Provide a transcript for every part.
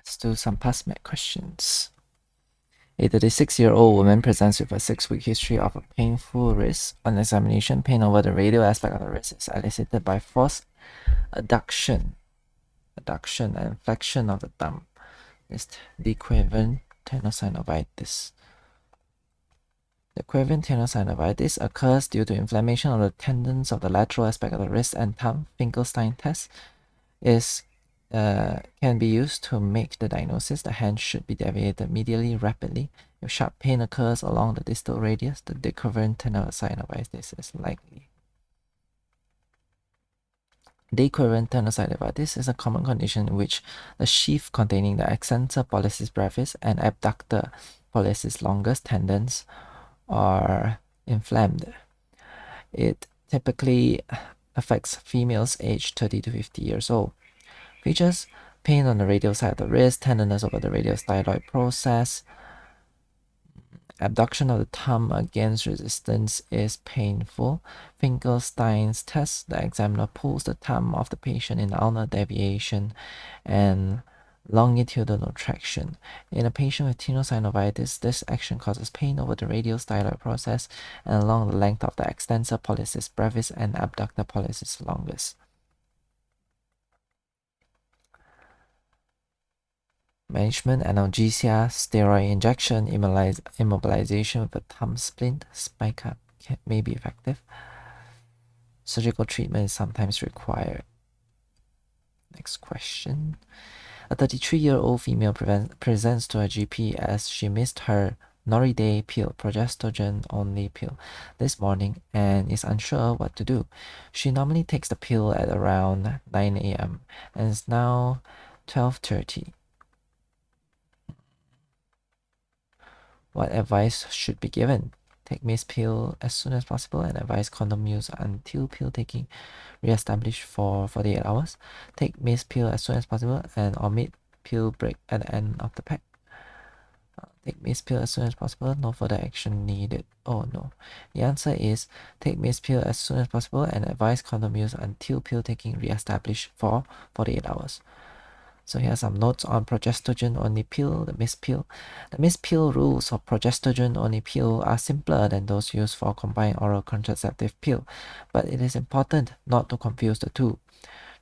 Let's do some Passmed questions. A 36-year-old woman presents with a 6-week history of a painful wrist. On examination, pain over the radial aspect of the wrist is elicited by forced adduction and flexion of the thumb. It's the Quavian tenosynovitis. The Quavian tenosynovitis occurs due to inflammation of the tendons of the lateral aspect of the wrist and thumb. Fingerstein test can be used to make the diagnosis. The hand should be deviated medially rapidly. If sharp pain occurs along the distal radius, the decurrent tenosynovitis is likely. Decurrent tenosynovitis is a common condition in which the sheath containing the extensor pollicis brevis and abductor pollicis longus tendons are inflamed. It typically affects females aged 30 to 50 years old. Features: pain on the radial side of the wrist, tenderness over the radial styloid process. Abduction of the thumb against resistance is painful. Fingerstein's test: the examiner pulls the thumb of the patient in ulnar deviation and longitudinal traction. In a patient with tenosynovitis, this action causes pain over the radial styloid process and along the length of the extensor pollicis brevis and abductor pollicis longus. Management: analgesia, steroid injection, immobilization with a thumb splint, spica may be effective. Surgical treatment is sometimes required. Next question. A 33-year-old female presents to her GP as she missed her Noriday pill, Progestogen only pill, this morning and is unsure what to do. She normally takes the pill at around 9 a.m. and it's now 12:30. What advice should be given? Take missed pill as soon as possible and advise condom use until pill taking re-established for 48 hours. Take missed pill as soon as possible and omit pill break at the end of the pack. Take missed pill as soon as possible, no further action needed. Oh no. The answer is take missed pill as soon as possible and advise condom use until pill taking re-established for 48 hours. So here are some notes on progestogen only pill, the missed pill. The missed pill rules for progestogen only pill are simpler than those used for combined oral contraceptive pill, but it is important not to confuse the two.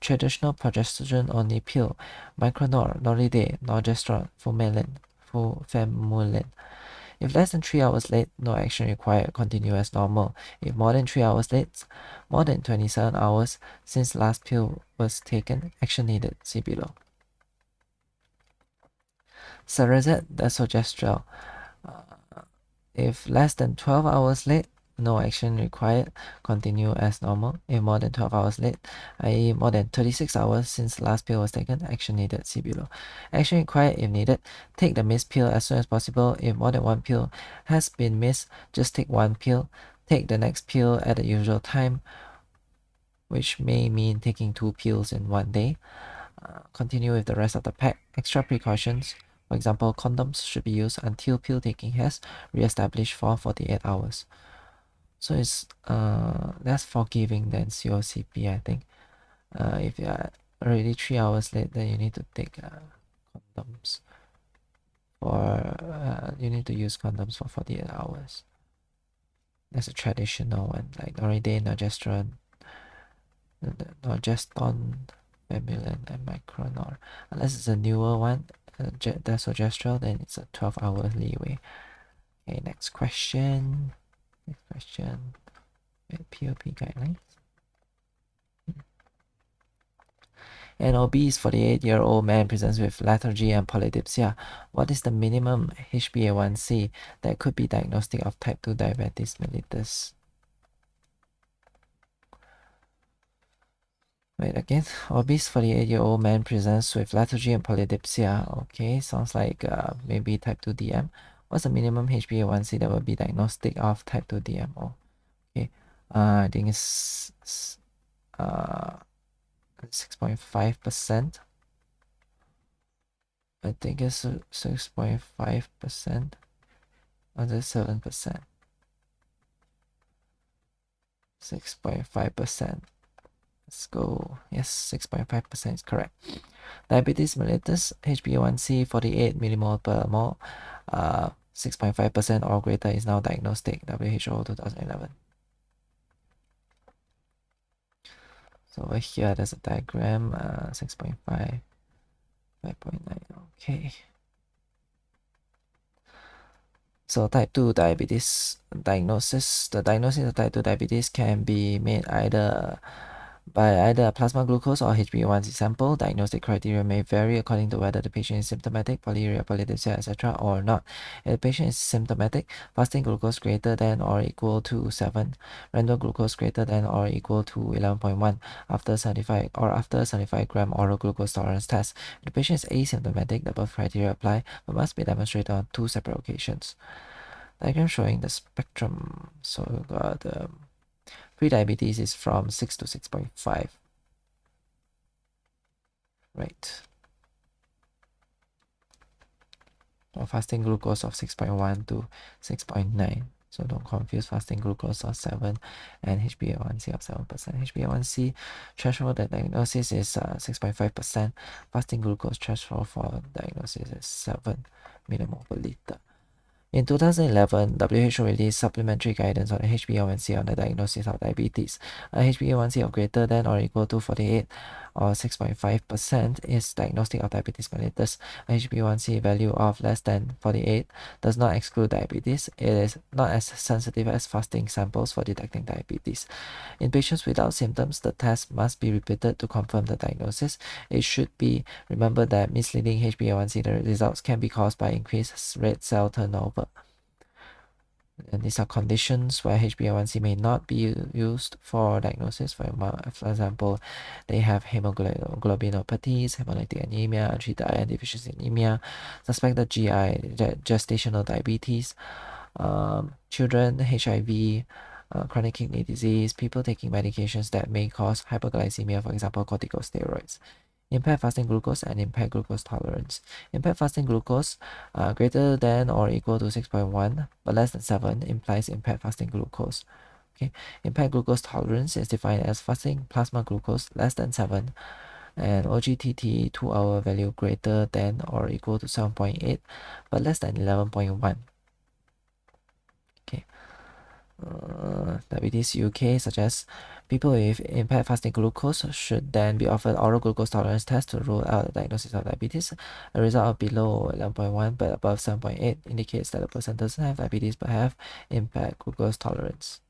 Traditional progestogen only pill: Micronor, Noriday, Norgestrone, Femulin. If less than 3 hours late, no action required, continue as normal. If more than 3 hours late, more than 27 hours since last pill was taken, action needed, see below. Cerazette, desogestrel. If less than 12 hours late, no action required, continue as normal. If more than 12 hours late, i.e. more than 36 hours since the last pill was taken, action needed, see below. Action required if needed: take the missed pill as soon as possible. If more than one pill has been missed, just take one pill. Take the next pill at the usual time, which may mean taking 2 pills in one day. Continue with the rest of the pack. Extra precautions: for example, condoms should be used until pill taking has re-established for 48 hours. So it's less forgiving than COCP, I think. If you are already 3 hours late, then you need to take condoms you need to use condoms for 48 hours. That's a traditional one, like Noriday, Norgestrone, Femulin, and Micronor. Unless it's a newer one, desogestrel, then it's a 12-hour leeway. Okay, next question. POP guidelines. An obese 48-year-old man presents with lethargy and polydipsia. What is the minimum HbA1c that could be diagnostic of type 2 diabetes mellitus? Wait again. Obese 48-year-old man presents with lethargy and polydipsia. Okay, sounds like maybe type 2 DM. What's the minimum HbA1c that would be diagnostic of type 2 DMO? Okay, I think it's 6.5%. I think it's 6.5%. Or is it 7%? 6.5%. Let's go. Yes, 6.5% is correct. Diabetes mellitus, HbA1c 48 millimole per mole, 6.5% or greater is now diagnostic. WHO 2011. So over here, there's a diagram. 6.5, 5.9. Okay. So type 2 diabetes diagnosis. The diagnosis of type 2 diabetes can be made by either a plasma glucose or HbA1c sample. Diagnostic criteria may vary according to whether the patient is symptomatic, polyuria, polydyspepsia, etc. or not. If the patient is symptomatic, fasting glucose greater than or equal to 7, random glucose greater than or equal to 11.1 after 75 gram oral glucose tolerance test. If the patient is asymptomatic, the above criteria apply but must be demonstrated on 2 separate occasions. Diagram showing the spectrum. So we got pre-diabetes is from 6 to 6.5. Right. Or fasting glucose of 6.1 to 6.9. So don't confuse fasting glucose of 7 and HbA1c of 7%. HbA1c threshold for diagnosis is 6.5%. Fasting glucose threshold for diagnosis is 7 millimole per liter. In 2011, WHO released supplementary guidance on HbA1c on the diagnosis of diabetes. A HbA1c of greater than or equal to 48 or 6.5% is diagnostic of diabetes mellitus. A HbA1c value of less than 48 does not exclude diabetes. It is not as sensitive as fasting samples for detecting diabetes. In patients without symptoms, the test must be repeated to confirm the diagnosis. It should be remembered that misleading HbA1c results can be caused by increased red cell turnover. And these are conditions where HbA1c may not be used for diagnosis. For example, they have hemoglobinopathies, hemolytic anemia, untreated iron deficiency anemia, suspected GI, gestational diabetes, children, HIV, chronic kidney disease, people taking medications that may cause hyperglycemia, for example, corticosteroids. Impaired fasting glucose and impaired glucose tolerance. Impaired fasting glucose greater than or equal to 6.1 but less than 7 implies impaired fasting glucose. Okay. Impaired glucose tolerance is defined as fasting plasma glucose less than 7 and OGTT 2-hour value greater than or equal to 7.8 but less than 11.1. Okay. Diabetes UK suggests people with impaired fasting glucose should then be offered oral glucose tolerance test to rule out the diagnosis of diabetes. A result of below 11.1 but above 7.8 indicates that the person doesn't have diabetes but have impaired glucose tolerance.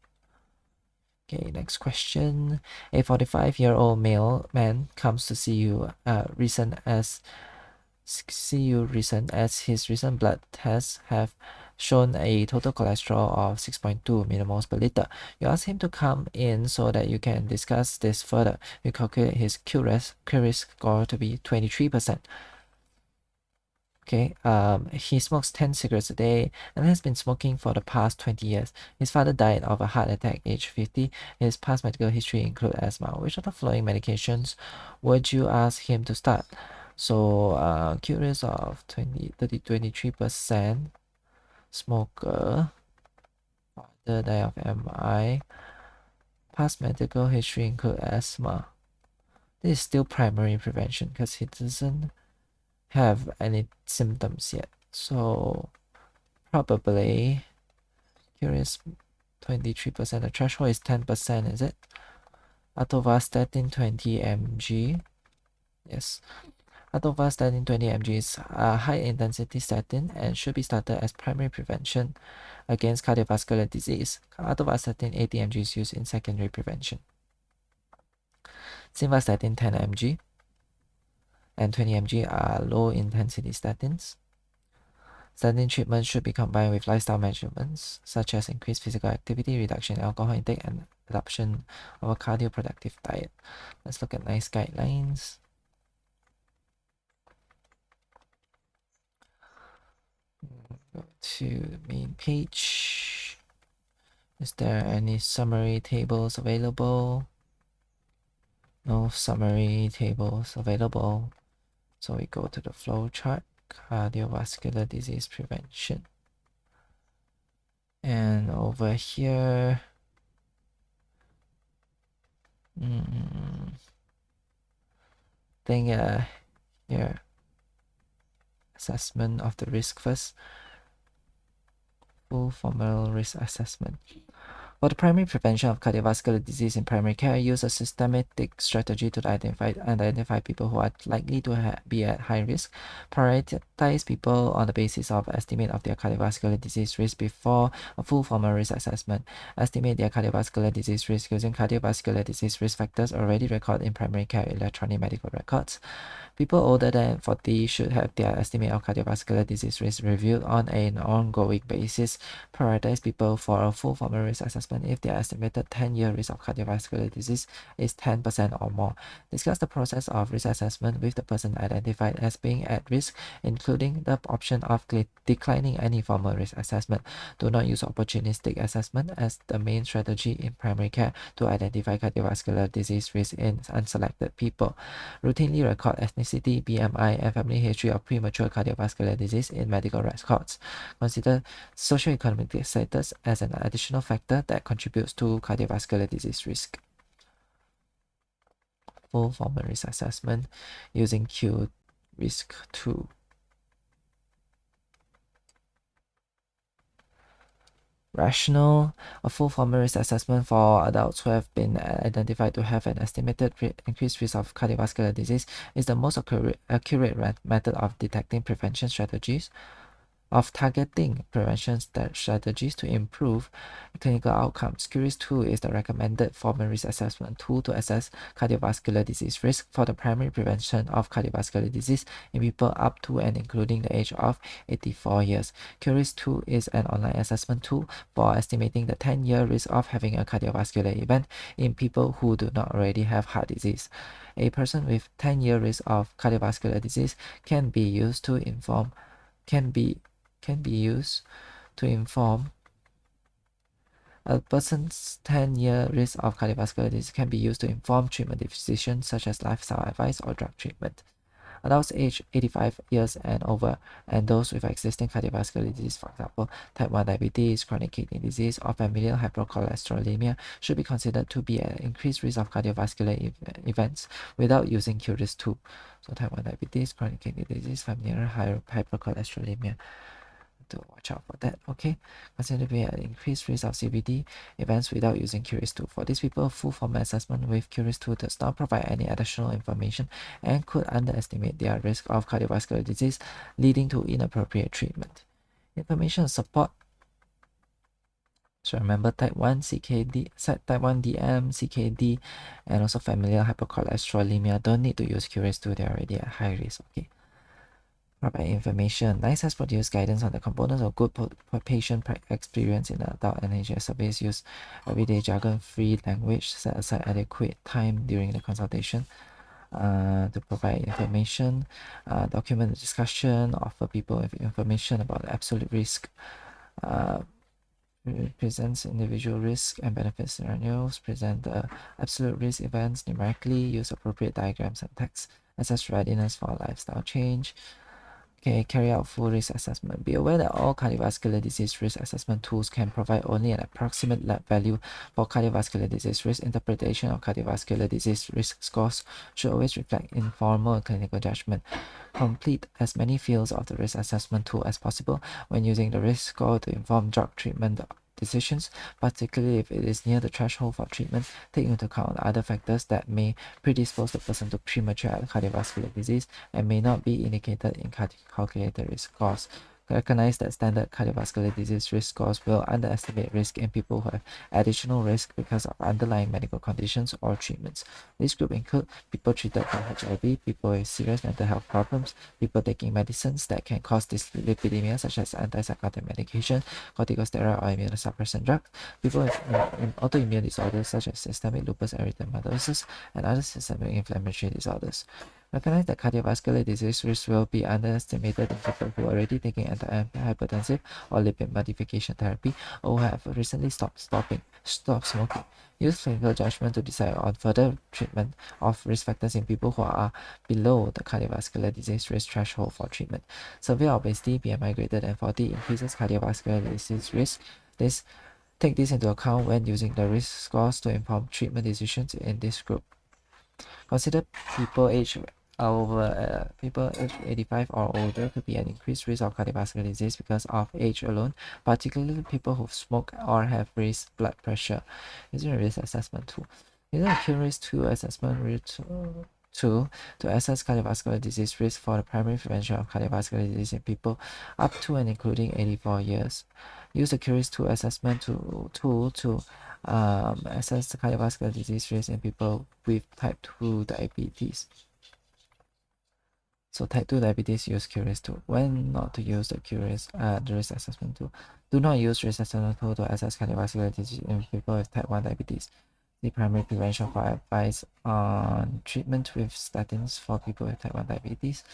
Okay, next question. A 45-year-old male man comes to see you recent as his recent blood tests have shown a total cholesterol of 6.2 millimoles per liter. You ask him to come in so that you can discuss this further. You calculate his Q-risk score to be 23%. Okay, he smokes 10 cigarettes a day and has been smoking for the past 20 years. His father died of a heart attack age 50. His past medical history include asthma. Which of the following medications would you ask him to start? So, Q-risk of 23%, smoker, father die of MI, past medical history include asthma. This is still primary prevention because he doesn't have any symptoms yet. So probably curious 23%. The threshold is 10%, is it? Atorvastatin 20 mg. Yes. Atorvastatin 20 mg is a high intensity statin and should be started as primary prevention against cardiovascular disease. Atorvastatin 80 mg is used in secondary prevention. Simvastatin 10 mg and 20 mg are low intensity statins. Statin treatment should be combined with lifestyle measurements such as increased physical activity, reduction in alcohol intake, and adoption of a cardioproductive diet. Let's look at NICE guidelines. Go to the main page. Is there any summary tables available? No summary tables available. So we go to the flow chart, cardiovascular disease prevention. And over here, Think here, assessment of the risk first. Full formal risk assessment. For the primary prevention of cardiovascular disease in primary care, use a systematic strategy to identify people who are likely to be at high risk. Prioritize people on the basis of estimate of their cardiovascular disease risk before a full formal risk assessment. Estimate their cardiovascular disease risk using cardiovascular disease risk factors already recorded in primary care electronic medical records. People older than 40 should have their estimate of cardiovascular disease risk reviewed on an ongoing basis. Prioritize people for a full formal risk assessment if their estimated 10-year risk of cardiovascular disease is 10% or more. Discuss the process of risk assessment with the person identified as being at risk, including the option of declining any formal risk assessment. Do not use opportunistic assessment as the main strategy in primary care to identify cardiovascular disease risk in unselected people. Routinely record ethnicity, BMI, and family history of premature cardiovascular disease in medical records. Consider socioeconomic status as an additional factor that contributes to cardiovascular disease risk. Full formal risk assessment using Q risk 2. Rational, a full formal risk assessment for adults who have been identified to have an estimated increased risk of cardiovascular disease is the most accurate method of detecting prevention strategies, of targeting prevention strategies to improve clinical outcomes. Curis 2 is the recommended formal risk assessment tool to assess cardiovascular disease risk for the primary prevention of cardiovascular disease in people up to and including the age of 84 years. Curis 2 is an online assessment tool for estimating the 10-year risk of having a cardiovascular event in people who do not already have heart disease. A person with 10-year risk of cardiovascular disease can be used to inform a person's 10-year risk of cardiovascular disease can be used to inform treatment decisions such as lifestyle advice or drug treatment. Adults aged 85 years and over, and those with existing cardiovascular disease, for example, type 1 diabetes, chronic kidney disease, or familial hypercholesterolemia, should be considered to be at increased risk of cardiovascular events without using Curis 2. So type 1 diabetes, chronic kidney disease, familial hypercholesterolemia. To watch out for that. Okay, consider to be at increased risk of CVD events without using Curis 2. For these people, full formal assessment with Curis 2 does not provide any additional information and could underestimate their risk of cardiovascular disease, leading to inappropriate treatment. Information support. So remember type 1 CKD, type 1 DM, CKD, and also familial hypercholesterolemia don't need to use Curis 2, they're already at high risk. Okay. Provide information. NICE has produced guidance on the components of good patient experience in the adult NHS surveys. Use everyday jargon-free language. Set aside adequate time during the consultation to provide information. Document the discussion. Offer people with information about the absolute risk. Presents individual risk and benefit scenarios. Present the absolute risk events numerically. Use appropriate diagrams and text. Assess readiness for lifestyle change. Okay, carry out full risk assessment. Be aware that all cardiovascular disease risk assessment tools can provide only an approximate lab value for cardiovascular disease risk. Interpretation of cardiovascular disease risk scores should always reflect informal clinical judgment. Complete as many fields of the risk assessment tool as possible when using the risk score to inform drug treatment decisions, particularly if it is near the threshold for treatment. Take into account other factors that may predispose the person to premature cardiovascular disease and may not be indicated in calculated risk scores. Recognize that standard cardiovascular disease risk scores will underestimate risk in people who have additional risk because of underlying medical conditions or treatments. This group include people treated for HIV, people with serious mental health problems, people taking medicines that can cause dyslipidemia such as antipsychotic medication, corticosteroid or immunosuppressant drugs, people with autoimmune disorders such as systemic lupus erythematosus and other systemic inflammatory disorders. Recognize that cardiovascular disease risk will be underestimated in people who are already taking antihypertensive or lipid modification therapy or who have recently stopped smoking. Use clinical judgment to decide on further treatment of risk factors in people who are below the cardiovascular disease risk threshold for treatment. Severe obesity, BMI greater than 40, increases cardiovascular disease risk. Take this into account when using the risk scores to inform treatment decisions in this group. Consider people aged 85 or older to be an increased risk of cardiovascular disease because of age alone, particularly people who smoke or have raised blood pressure. Using a risk assessment tool. Using a risk tool assessment tool to assess cardiovascular disease risk for the primary prevention of cardiovascular disease in people up to and including 84 years. Use the Curis tool assessment tool to assess the cardiovascular disease risk in people with type 2 diabetes. So type 2 diabetes, use Curis tool. When not to use the the risk assessment tool. Do not use risk assessment tool to assess cardiovascular disease in people with type 1 diabetes. The primary prevention for advice on treatment with statins for people with type 1 diabetes.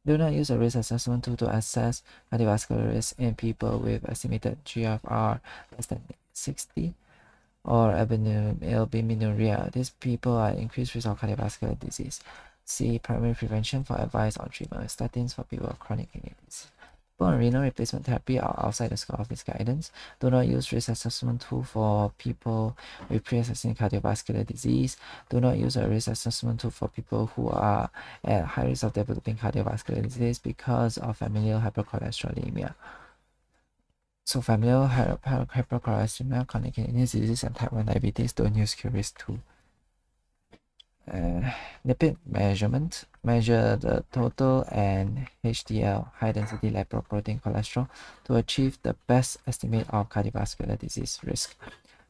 Do not use a risk assessment tool to assess cardiovascular risk in people with estimated GFR less than 60 or albuminuria. These people are at increased risk of cardiovascular disease. See primary prevention for advice on treatment with statins for people with chronic kidney disease. People on renal replacement therapy are outside the scope of this guidance. Do not use risk assessment tool for people with pre-existing cardiovascular disease. Do not use a risk assessment tool for people who are at high risk of developing cardiovascular disease because of familial hypercholesterolemia. So familial hypercholesterolemia, chronic kidney disease, and type 1 diabetes don't use Curis tool. Lipid measurement. Measure the total and HDL, high density lipoprotein cholesterol, to achieve the best estimate of cardiovascular disease risk.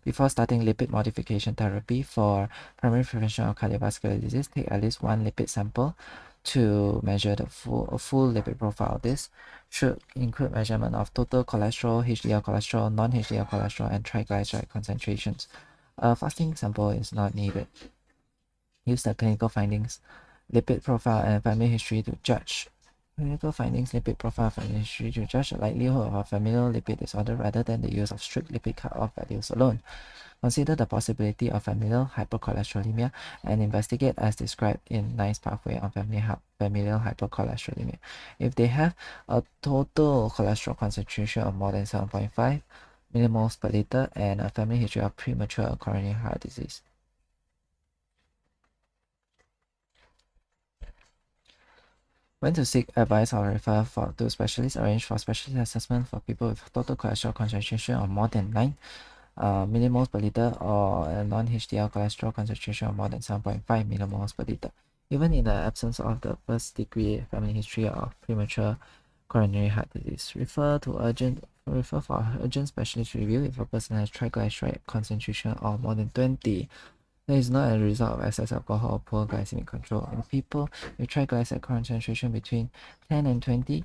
Before starting lipid modification therapy for primary prevention of cardiovascular disease, take at least one lipid sample to measure the full lipid profile. This should include measurement of total cholesterol, HDL cholesterol, non-HDL cholesterol, and triglyceride concentrations. A fasting sample is not needed. Use the clinical findings, lipid profile, and family history to judge. Clinical findings, lipid profile, family history to judge the likelihood of a familial lipid disorder rather than the use of strict lipid cutoff values alone. Consider the possibility of familial hypercholesterolemia and investigate as described in NICE pathway on familial hypercholesterolemia. If they have a total cholesterol concentration of more than 7.5 millimoles per liter and a family history of premature coronary heart disease. When to seek advice or refer to specialists, arrange for specialist assessment for people with total cholesterol concentration of more than 9 millimoles per liter or a non-HDL cholesterol concentration of more than 7.5 millimoles per liter. Even in the absence of the first degree family history of premature coronary heart disease, refer for urgent specialist review if a person has triglyceride concentration of more than 20. That is not a result of excess alcohol or poor glycemic control. In people with triglyceride concentration between 10 and 20,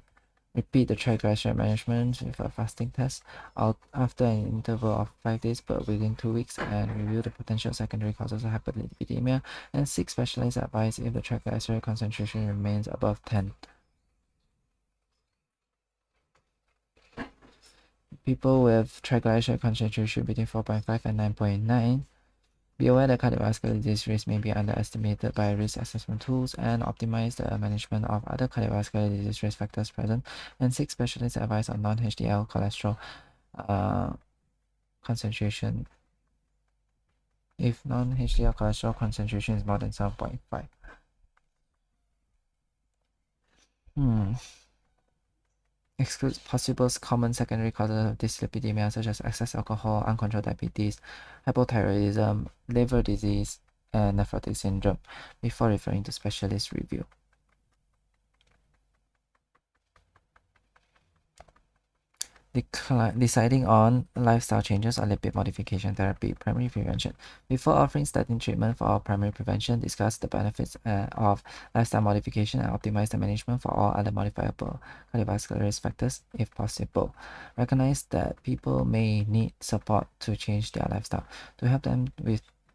repeat the triglyceride management with a fasting test after an interval of 5 days but within 2 weeks, and review the potential secondary causes of hyperlipidemia and seek specialized advice if the triglyceride concentration remains above 10. People with triglyceride concentration between 4.5 and 9.9, be aware that cardiovascular disease risk may be underestimated by risk assessment tools, and optimize the management of other cardiovascular disease risk factors present, and seek specialist advice on non-HDL cholesterol concentration if non-HDL cholesterol concentration is more than 7.5. Excludes possible common secondary causes of dyslipidemia such as excess alcohol, uncontrolled diabetes, hypothyroidism, liver disease, and nephrotic syndrome before referring to specialist review. Deciding on lifestyle changes or lipid modification therapy. Primary prevention. Before offering statin treatment for primary prevention, discuss the benefits of lifestyle modification and optimize the management for all other modifiable cardiovascular risk factors if possible. Recognize that people may need support to change their lifestyle. To help them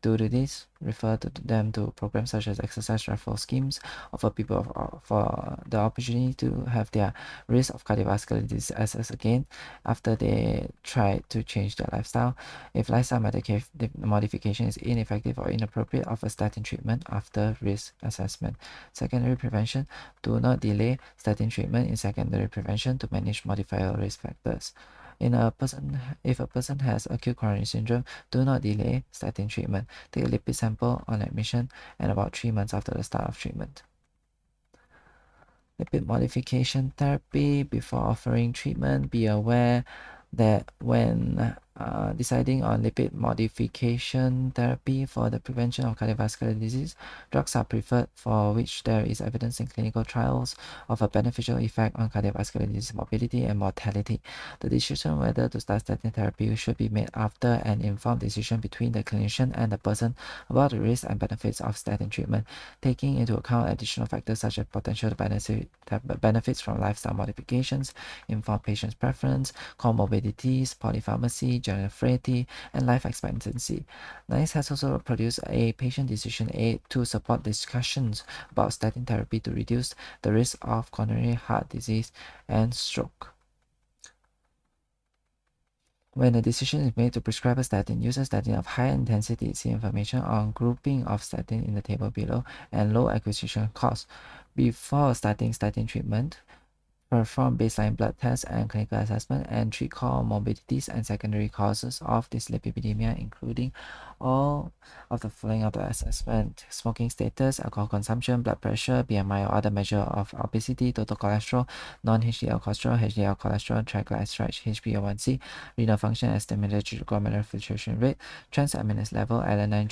do this, refer to them to programs such as exercise referral schemes, offer people for the opportunity to have their risk of cardiovascular disease assessed again after they try to change their lifestyle. If lifestyle modification is ineffective or inappropriate, offer statin treatment after risk assessment. Secondary prevention. Do not delay statin treatment in secondary prevention to manage modifiable risk factors. If a person has acute coronary syndrome, do not delay statin treatment. Take a lipid sample on admission and about 3 months after the start of treatment. Lipid modification therapy. Before offering treatment, be aware that when deciding on lipid modification therapy for the prevention of cardiovascular disease, drugs are preferred for which there is evidence in clinical trials of a beneficial effect on cardiovascular disease morbidity and mortality. The decision whether to start statin therapy should be made after an informed decision between the clinician and the person about the risks and benefits of statin treatment, taking into account additional factors such as potential benefits from lifestyle modifications, informed patient's preference, comorbidities, polypharmacy, general frailty, and life expectancy. NICE has also produced a patient decision aid to support discussions about statin therapy to reduce the risk of coronary heart disease and stroke. When a decision is made to prescribe a statin, use a statin of high intensity. See information on grouping of statin in the table below and low acquisition cost. Before starting statin treatment, perform baseline blood tests and clinical assessment and treat comorbidities and secondary causes of dyslipidemia, including all of the following of the assessment: smoking status, alcohol consumption, blood pressure, BMI or other measure of obesity, total cholesterol, non-HDL cholesterol, HDL cholesterol, triglycerides, HbA1c, renal function, estimated glomerular filtration rate, transaminase level, alanine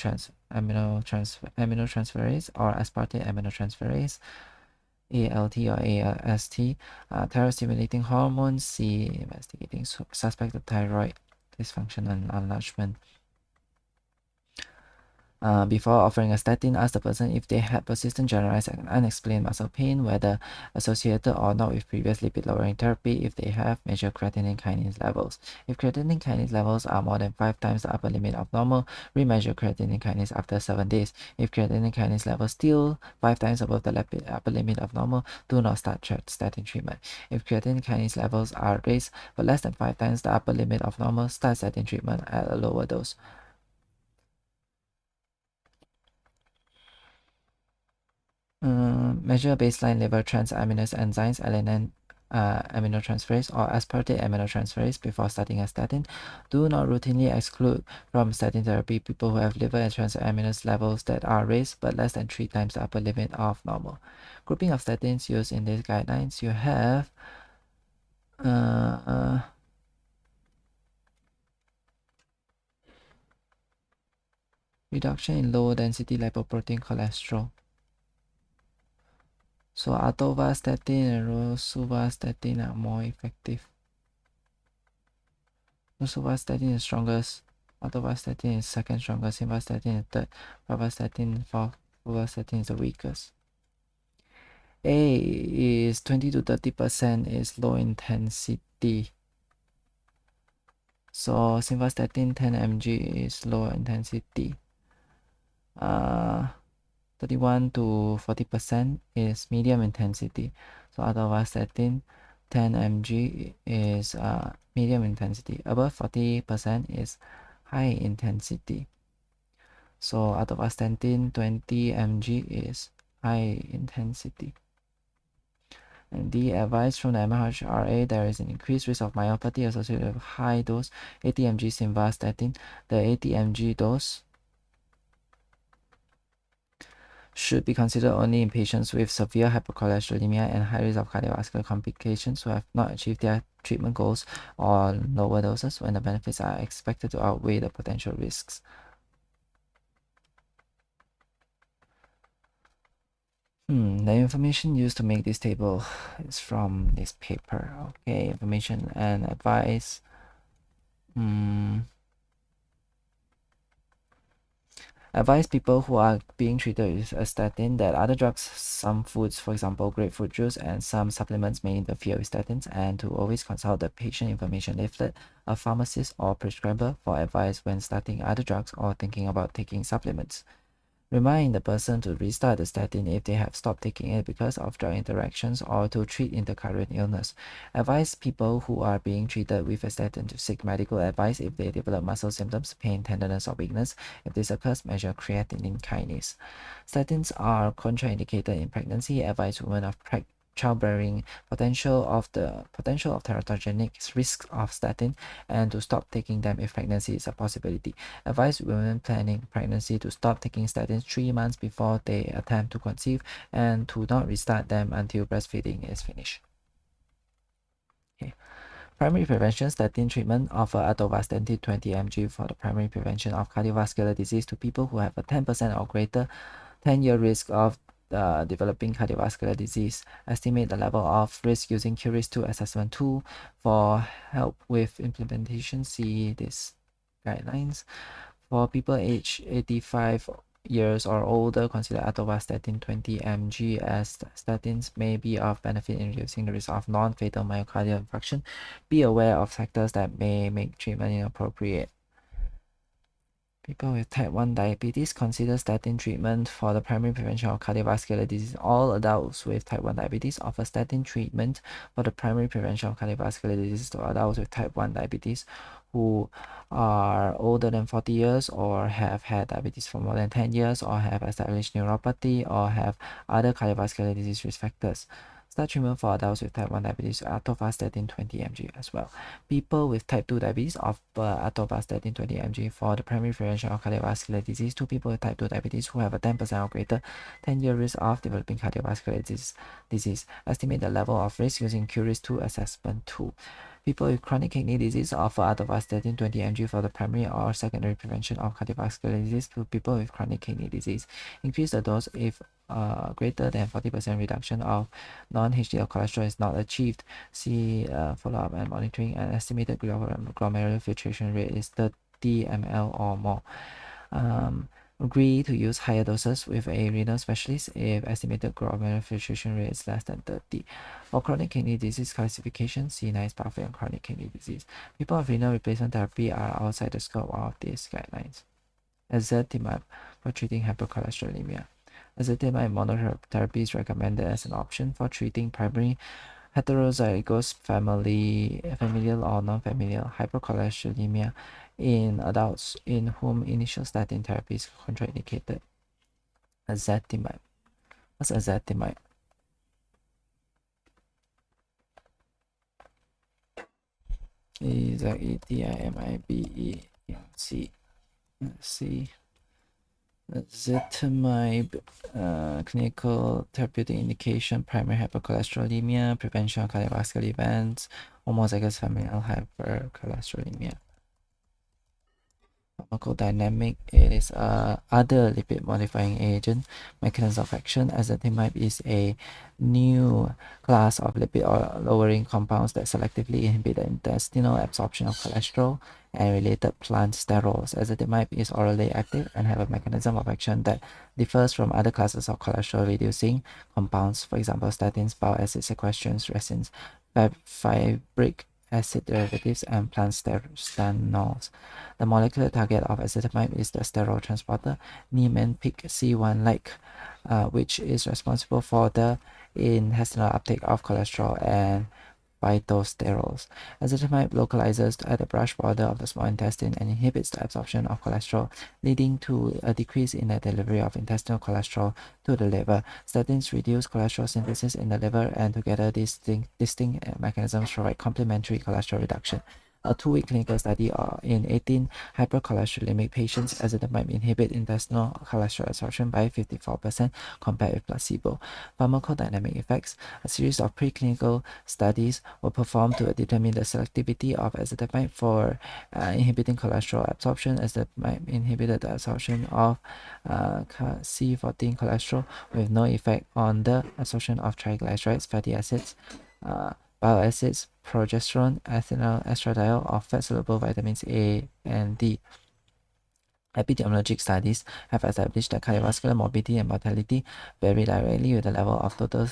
aminotransferase or aspartate aminotransferase, ALT or AST, thyroid-stimulating hormones. C, investigating suspected thyroid dysfunction and enlargement. Before offering a statin, ask the person if they had persistent generalized and unexplained muscle pain, whether associated or not with previous lipid-lowering therapy, if they have measured creatinine kinase levels. If creatinine kinase levels are more than 5 times the upper limit of normal, remeasure creatinine kinase after 7 days. If creatinine kinase levels still 5 times above the upper limit of normal, do not start statin treatment. If creatinine kinase levels are raised but less than 5 times the upper limit of normal, start statin treatment at a lower dose. Measure baseline liver transaminase enzymes, alanine aminotransferase or aspartate aminotransferase before starting a statin. Do not routinely exclude from statin therapy people who have liver and transaminase levels that are raised but less than 3 times the upper limit of normal. Grouping of statins used in these guidelines, you have reduction in low density lipoprotein cholesterol. So atorvastatin and rosuvastatin are more effective. Rosuvastatin is strongest, atorvastatin is second strongest, simvastatin is third, pravastatin fourth, fulvastatin is the weakest. A is 20 to 30% is low intensity. So simvastatin 10 mg is low intensity. 31 to 40% is medium intensity. So atorvastatin 10 mg is medium intensity. Above 40% is high intensity. So atorvastatin 20 mg is high intensity. And the advice from the MHRA, there is an increased risk of myopathy associated with high dose 80 mg simvastatin. The 80 mg dose should be considered only in patients with severe hypercholesterolemia and high risk of cardiovascular complications who have not achieved their treatment goals, or lower doses when the benefits are expected to outweigh the potential risks. The information used to make this table is from this paper. Okay, information and advice. Advise people who are being treated with a statin that other drugs, some foods, for example grapefruit juice, and some supplements may interfere with statins, and to always consult the patient information leaflet, a pharmacist or prescriber for advice when starting other drugs or thinking about taking supplements. Remind the person to restart the statin if they have stopped taking it because of drug interactions or to treat intercurrent illness. Advise people who are being treated with a statin to seek medical advice if they develop muscle symptoms, pain, tenderness, or weakness. If this occurs, measure creatinine kinase. Statins are contraindicated in pregnancy. Advise women of childbearing, potential of teratogenic risk of statin, and to stop taking them if pregnancy is a possibility. Advise women planning pregnancy to stop taking statins 3 months before they attempt to conceive and to not restart them until breastfeeding is finished. Okay. Primary prevention statin treatment offer atorvastatin 20 mg for the primary prevention of cardiovascular disease to people who have a 10% or greater 10-year risk of developing cardiovascular disease. Estimate the level of risk using QRIS-2 assessment tool. For help with implementation, see these guidelines. For people aged 85 years or older, consider atorvastatin 20 mg, as statins may be of benefit in reducing the risk of non-fatal myocardial infarction. Be aware of factors that may make treatment inappropriate. People with type 1 diabetes, consider statin treatment for the primary prevention of cardiovascular disease. All adults with type 1 diabetes offer statin treatment for the primary prevention of cardiovascular disease to adults with type 1 diabetes who are older than 40 years or have had diabetes for more than 10 years or have established neuropathy or have other cardiovascular disease risk factors. Start treatment for adults with type 1 diabetes with atorvastatin 20 mg as well. People with type 2 diabetes offer atorvastatin 20 mg for the primary prevention of cardiovascular disease to people with type 2 diabetes who have a 10% or greater 10-year risk of developing cardiovascular disease. Estimate the level of risk using QRIS-2 assessment tool. People with chronic kidney disease offer atorvastatin 20 mg for the primary or secondary prevention of cardiovascular disease to people with chronic kidney disease. Increase the dose if greater than 40% reduction of non-HDL cholesterol is not achieved. See follow-up and monitoring. An estimated glomerular filtration rate is 30 ml or more. Agree to use higher doses with a renal specialist if estimated glomerular filtration rate is less than 30. For chronic kidney disease classification, see NICE pathway on chronic kidney disease. People of renal replacement therapy are outside the scope of these guidelines. Ezetimibe for treating hypercholesterolemia. Ezetimibe monotherapy is recommended as an option for treating primary heterozygous familial or non-familial hypercholesterolemia in adults in whom initial statin therapy is contraindicated. Ezetimibe. What's ezetimibe? Ezetimibe. Let's see. Ezetimibe, clinical therapeutic indication, primary hypercholesterolemia, prevention of cardiovascular events, homozygous familial hypercholesterolemia. Pharmacodynamic, it is other lipid modifying agent. Mechanism of action, ezetimibe is a new class of lipid or lowering compounds that selectively inhibit the intestinal absorption of cholesterol and related plant sterols. Ezetimibe is orally active and have a mechanism of action that differs from other classes of cholesterol reducing compounds, for example statins, bile acid sequestrants, resins, fibric acid derivatives, and plant stanols. The molecular target of ezetimibe is the sterol transporter Niemann-Pick C1-like, which is responsible for the intestinal uptake of cholesterol and phytosterols. Ezetimibe localizes at the brush border of the small intestine and inhibits the absorption of cholesterol, leading to a decrease in the delivery of intestinal cholesterol to the liver. Statins reduce cholesterol synthesis in the liver, and together these distinct mechanisms provide complementary cholesterol reduction. A 2-week clinical study in 18 hypercholesterolemic patients, ezetimibe inhibit intestinal cholesterol absorption by 54% compared with placebo. Pharmacodynamic effects. A series of preclinical studies were performed to determine the selectivity of ezetimibe for inhibiting cholesterol absorption. Ezetimibe inhibited the absorption of C14 cholesterol with no effect on the absorption of triglycerides, fatty acids, bile acids, progesterone, ethinyl estradiol, or fat-soluble vitamins A and D. Epidemiologic studies have established that cardiovascular morbidity and mortality vary directly with the level of total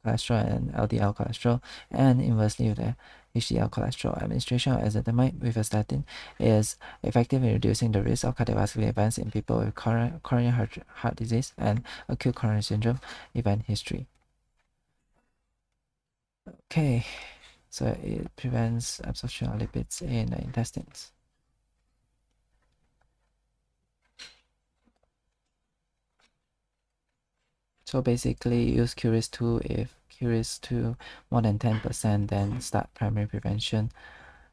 cholesterol and LDL cholesterol, and inversely with the HDL cholesterol. Administration of ezetimibe with a statin is effective in reducing the risk of cardiovascular events in people with coronary heart disease and acute coronary syndrome event history. Okay, so it prevents absorption of lipids in the intestines. So basically use QRIS-2 if curious to more than 10%, then start primary prevention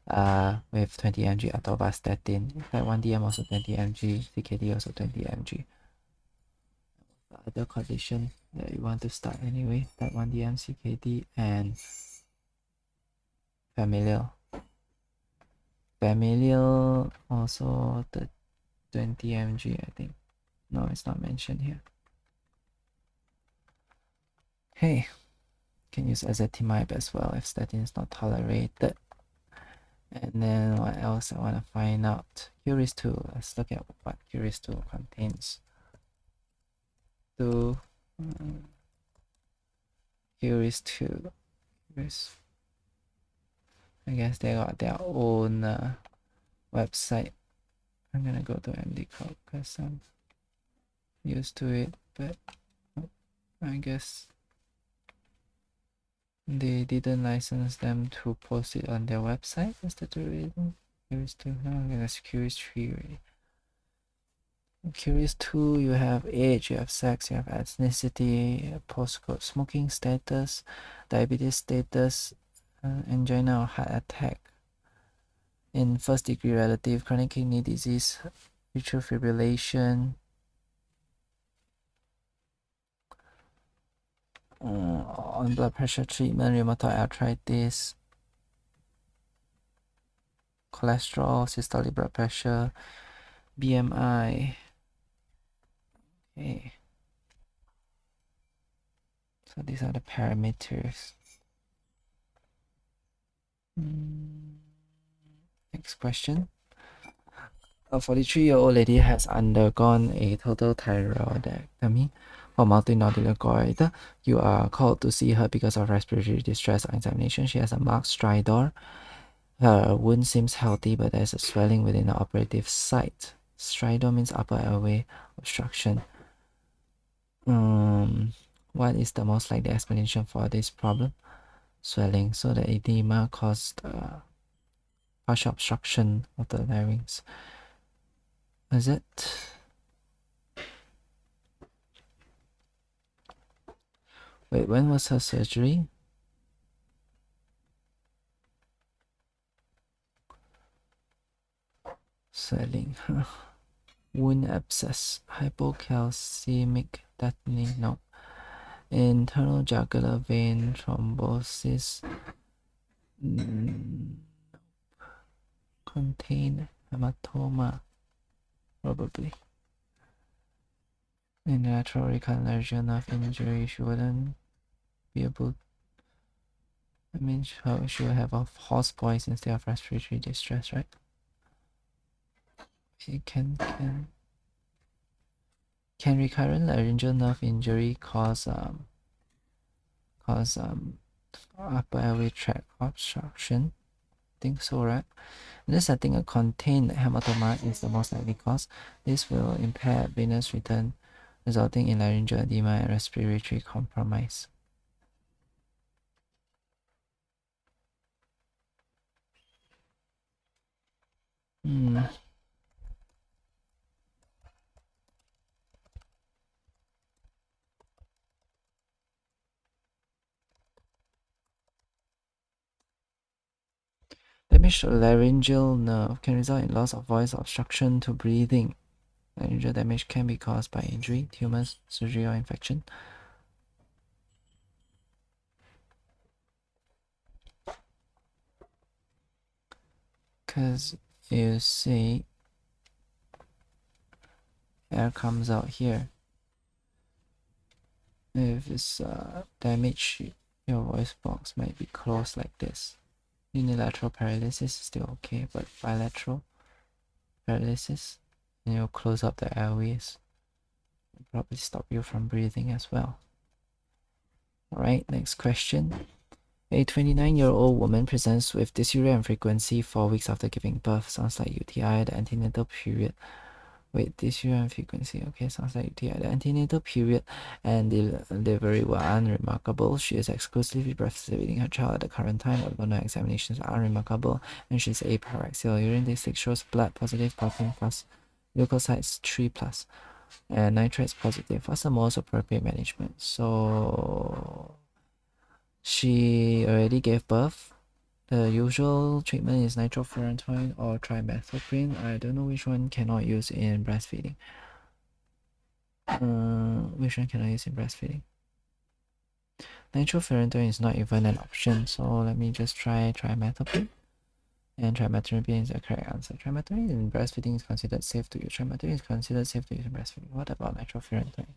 with 20 mg atorvastatin. Type 1 DM also 20 mg, CKD also 20 mg. Other condition that you want to start anyway, type 1 DM, CKD, and familial. Familial also the 20 mg, I think. No, it's not mentioned here. Hey, can use ezetimibe as well if statin is not tolerated. And then what else I want to find out? Curis 2. Let's look at what Curis 2 contains. Curis 2. I guess they got their own website. I'm gonna go to MDCO because I'm used to it, but I guess they didn't license them to post it on their website. Is that the reason? Curious 2. No, that's Curious 3 really. Curious 2, you have age, you have sex, you have ethnicity, postcode, smoking status, diabetes status, angina or heart attack. In first degree relative, chronic kidney disease, atrial fibrillation, on blood pressure treatment, rheumatoid arthritis, cholesterol, systolic blood pressure, BMI. Okay. So these are the parameters. Next question. A 43-year-old lady has undergone a total thyroidectomy for multinodular goiter. You are called to see her because of respiratory distress on examination. She has a marked stridor. Her wound seems healthy, but there's a swelling within the operative site. Stridor means upper airway obstruction. What is the most likely explanation for this problem? Swelling. So the edema caused partial obstruction of the larynx. Is it? Wait, when was her surgery? Swelling. Wound abscess. Hypocalcemic deadening. No. Internal jugular vein thrombosis. Contain hematoma. Probably. In lateral recurrent laryngeal nerve injury, she wouldn't be able. I mean, she will have a hoarse voice instead of respiratory distress, right? It can recurrent laryngeal nerve injury cause upper airway tract obstruction? I think so, right? In this setting, a contained hematoma is the most likely cause. This will impair venous return, resulting in laryngeal edema and respiratory compromise. Damage to laryngeal nerve can result in loss of voice, obstruction to breathing. Laryngeal damage can be caused by injury, tumors, surgery, or infection. Because you see, air comes out here. If it's damaged, your voice box might be closed like this. Unilateral paralysis is still okay, but bilateral paralysis, and you'll close up the airways. It'll probably stop you from breathing as well. Alright, next question. A 29-year-old woman presents with dysuria and frequency 4 weeks after giving birth. Sounds like UTI, the antenatal period. Wait, dysuria and frequency. Okay, sounds like UTI. The antenatal period and delivery were unremarkable. She is exclusively breastfeeding her child at the current time, although no examinations are unremarkable, and she's apyrexial. Urine district shows blood positive, protein plus, leukocytes 3+, and nitrates positive. What's the most appropriate management? So She already gave birth. The usual treatment is nitrofurantoin or trimethoprim. I don't know which one cannot use in breastfeeding. Which one cannot use in breastfeeding? Nitrofurantoin is not even an option, so let me just try trimethoprim. And trimethoprim is the correct answer. Trimethoprim in breastfeeding is considered safe to use. Trimethoprim is considered safe to use in breastfeeding. What about nitrofurantoin?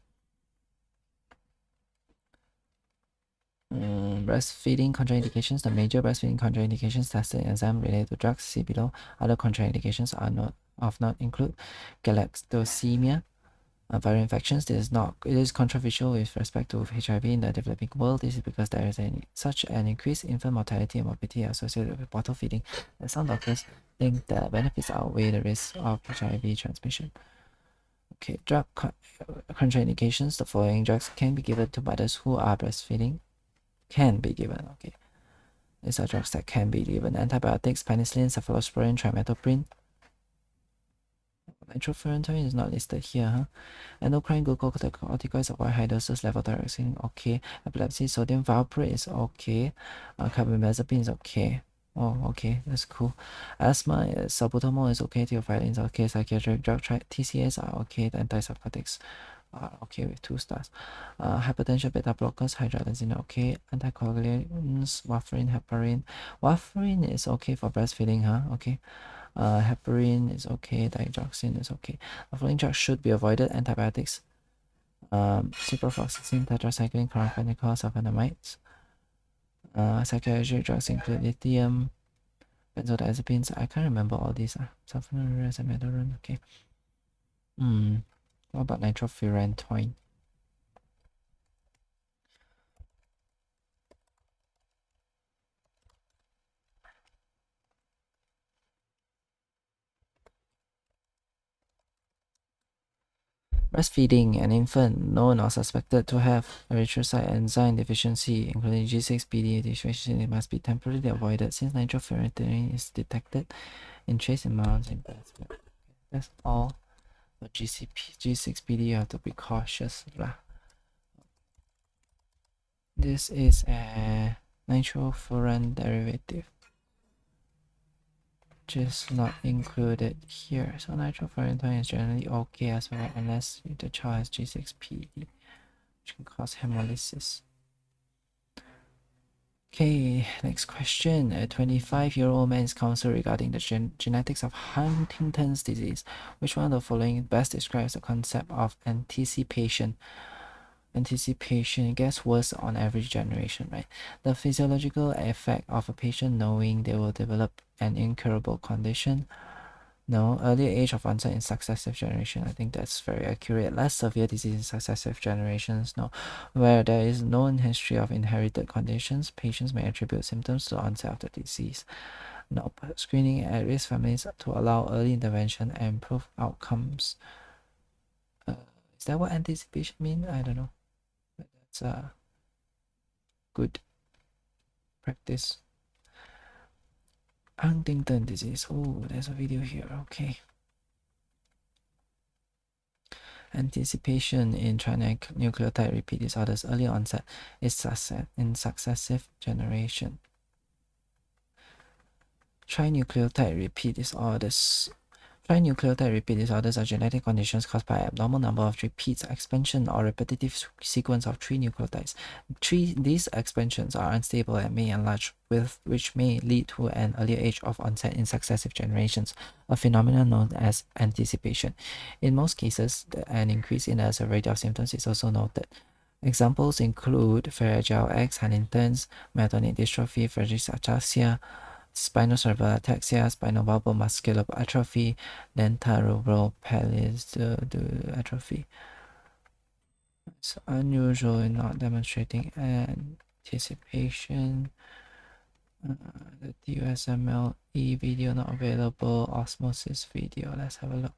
Breastfeeding contraindications. The major breastfeeding contraindications tested in exam related to drugs. See below. Other contraindications are not include galactosemia, viral infections. It is controversial with respect to HIV in the developing world. This is because there is such an increased infant mortality and morbidity associated with bottle feeding that some doctors think the benefits outweigh the risks of HIV transmission. Okay, drug contraindications. The following drugs can be given to mothers who are breastfeeding. Can be given. Okay, these are drugs that can be given: antibiotics, penicillin, cephalosporin, trimethoprim. Nitrofurantoin is not listed here, huh? Endocrine glucocorticoids avoid high doses, levothyroxine, okay. Epilepsy, sodium valproate is okay. Carbamazepine is okay. Oh, okay, that's cool. Asthma, salbutamol is okay. Theophylline is okay. Psychiatric drug, TCAs are okay. The antipsychotics are okay with 2 stars. Hypertension, beta blockers, hydralazine, okay. Anticoagulants, warfarin, heparin. Warfarin is okay for breastfeeding, huh? Okay. Heparin is okay. Digoxin is okay. The following drugs should be avoided: antibiotics, ciprofloxacin, tetracycline, chlorphenicol, sulfonamides. Psychiatric drugs include lithium, benzodiazepines. I can't remember all these. Sulfonylureas and metadone. Okay. What about nitrofurantoin? Breastfeeding an infant known or suspected to have erythrocyte enzyme deficiency, including G6PD deficiency, must be temporarily avoided since nitrofurantoin is detected in trace amounts in breast milk. That's all. For G6PD, you have to be cautious lah. This is a nitrofuran derivative, just not included here. So nitrofurantoin is generally okay as well, unless the child has G6PD, which can cause hemolysis. Okay, next question. A 25-year-old man is counseled regarding the genetics of Huntington's disease. Which one of the following best describes the concept of anticipation? Anticipation gets worse on every generation, right? The physiological effect of a patient knowing they will develop an incurable condition. No, earlier age of onset in successive generation. I think that's very accurate. Less severe disease in successive generations. No, where there is known history of inherited conditions, patients may attribute symptoms to the onset of the disease. No, screening at risk families to allow early intervention and improve outcomes. Is that what anticipation means? I don't know. But that's a good practice. Huntington disease. Oh, there's a video here. Okay. Anticipation in trinucleotide repeat disorders early onset is in successive generation. Trinucleotide repeat disorders. Trinucleotide repeat disorders are genetic conditions caused by abnormal number of repeats, expansion, or repetitive sequence of 3 nucleotides. These expansions are unstable and may enlarge, which may lead to an earlier age of onset in successive generations, a phenomenon known as anticipation. In most cases, an increase in the severity of symptoms is also noted. Examples include Fragile X, Huntington's, myotonic dystrophy, Friedreich's ataxia, spinocerebellar ataxia, spinal bulbar muscular atrophy, dentatorubral pallidus atrophy. It's unusual in not demonstrating anticipation. The USMLE video not available. Osmosis video. Let's have a look.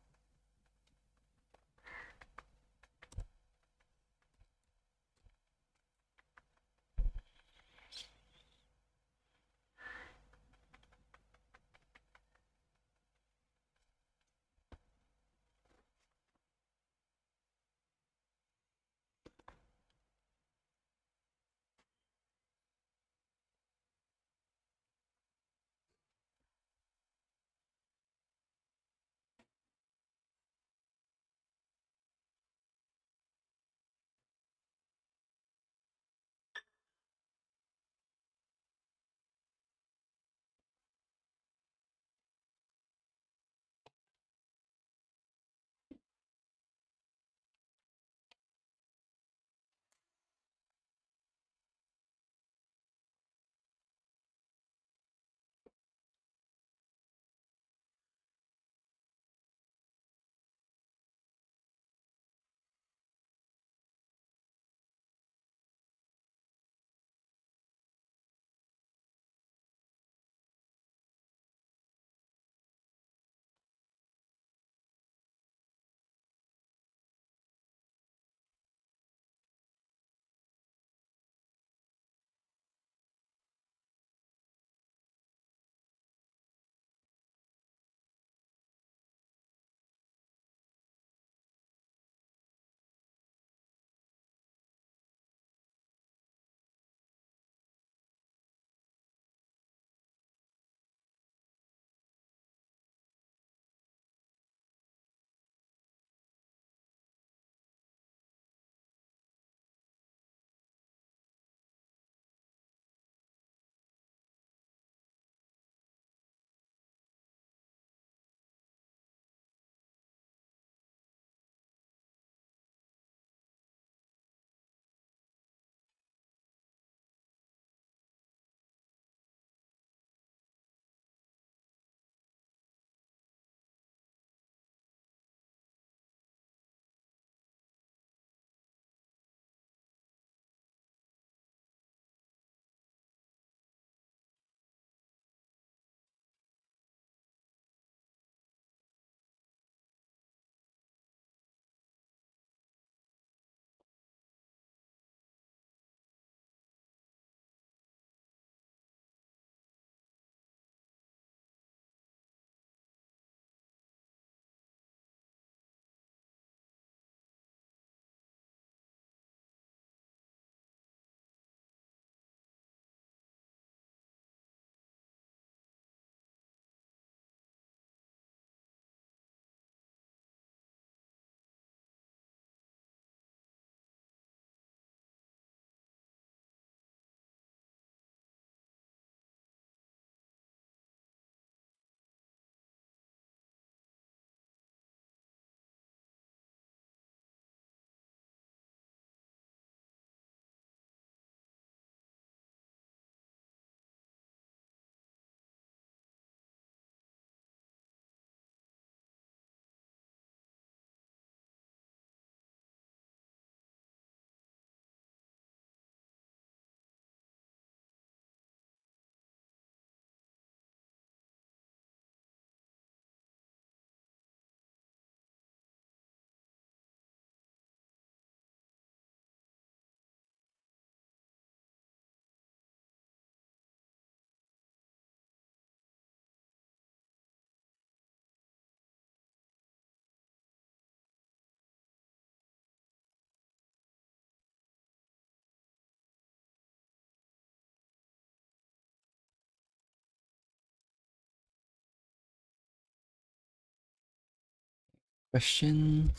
Question.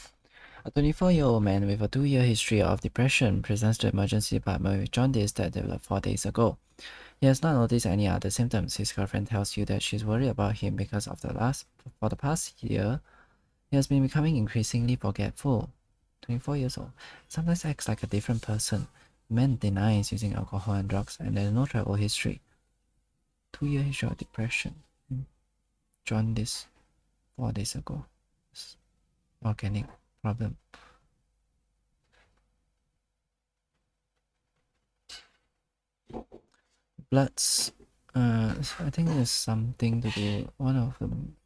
A 24-year-old man with a 2-year history of depression presents to the emergency department with jaundice that developed 4 days ago. He has not noticed any other symptoms. His girlfriend tells you that she's worried about him because for the past year, he has been becoming increasingly forgetful. 24 years old. Sometimes acts like a different person. Man denies using alcohol and drugs and there's no travel history. 2-year history of depression. Jaundice 4 days ago. Organic problem. Bloods. I think there's something to do. One of them,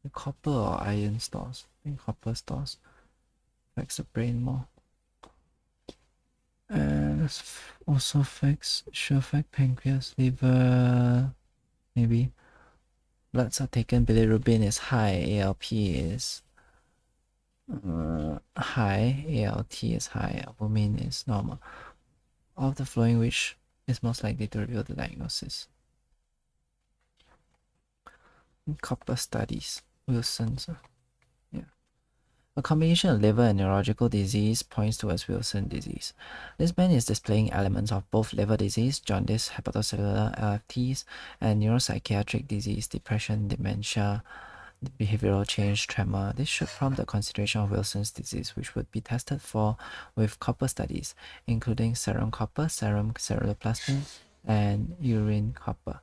the copper or iron stores. I think copper stores affects the brain more. And also should affect pancreas, liver, maybe. Bloods are taken. Bilirubin is high. ALP is high. ALT is high. Albumin is normal. All of the flowing, which is most likely to reveal the diagnosis. Copper studies. Wilson's. Yeah. A combination of liver and neurological disease points towards Wilson disease. This man is displaying elements of both liver disease, jaundice, hepatocellular LFTs, and neuropsychiatric disease, depression, dementia, behavioral change, tremor. This should prompt the consideration of Wilson's disease, which would be tested for with copper studies, including serum copper, serum ceruloplasmin, and urine copper.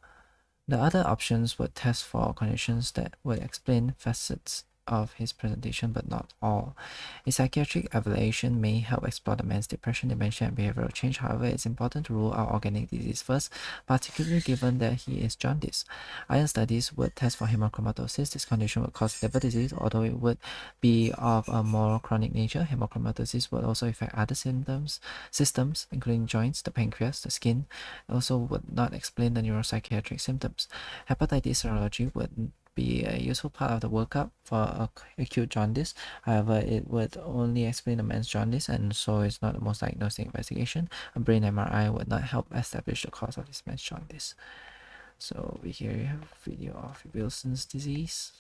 The other options would test for conditions that would explain facets of his presentation, but not all. A psychiatric evaluation may help explore the man's depression, dementia, and behavioral change. However, it's important to rule out organic disease first, particularly given that he is jaundice. Iron studies would test for hemochromatosis. This condition would cause liver disease, although it would be of a more chronic nature. Hemochromatosis would also affect other systems, including joints, the pancreas, the skin. It also would not explain the neuropsychiatric symptoms. Hepatitis serology would be a useful part of the workup for acute jaundice. However, it would only explain the man's jaundice, and so it's not the most diagnostic investigation. A brain MRI would not help establish the cause of this man's jaundice. So here you have a video of Wilson's disease.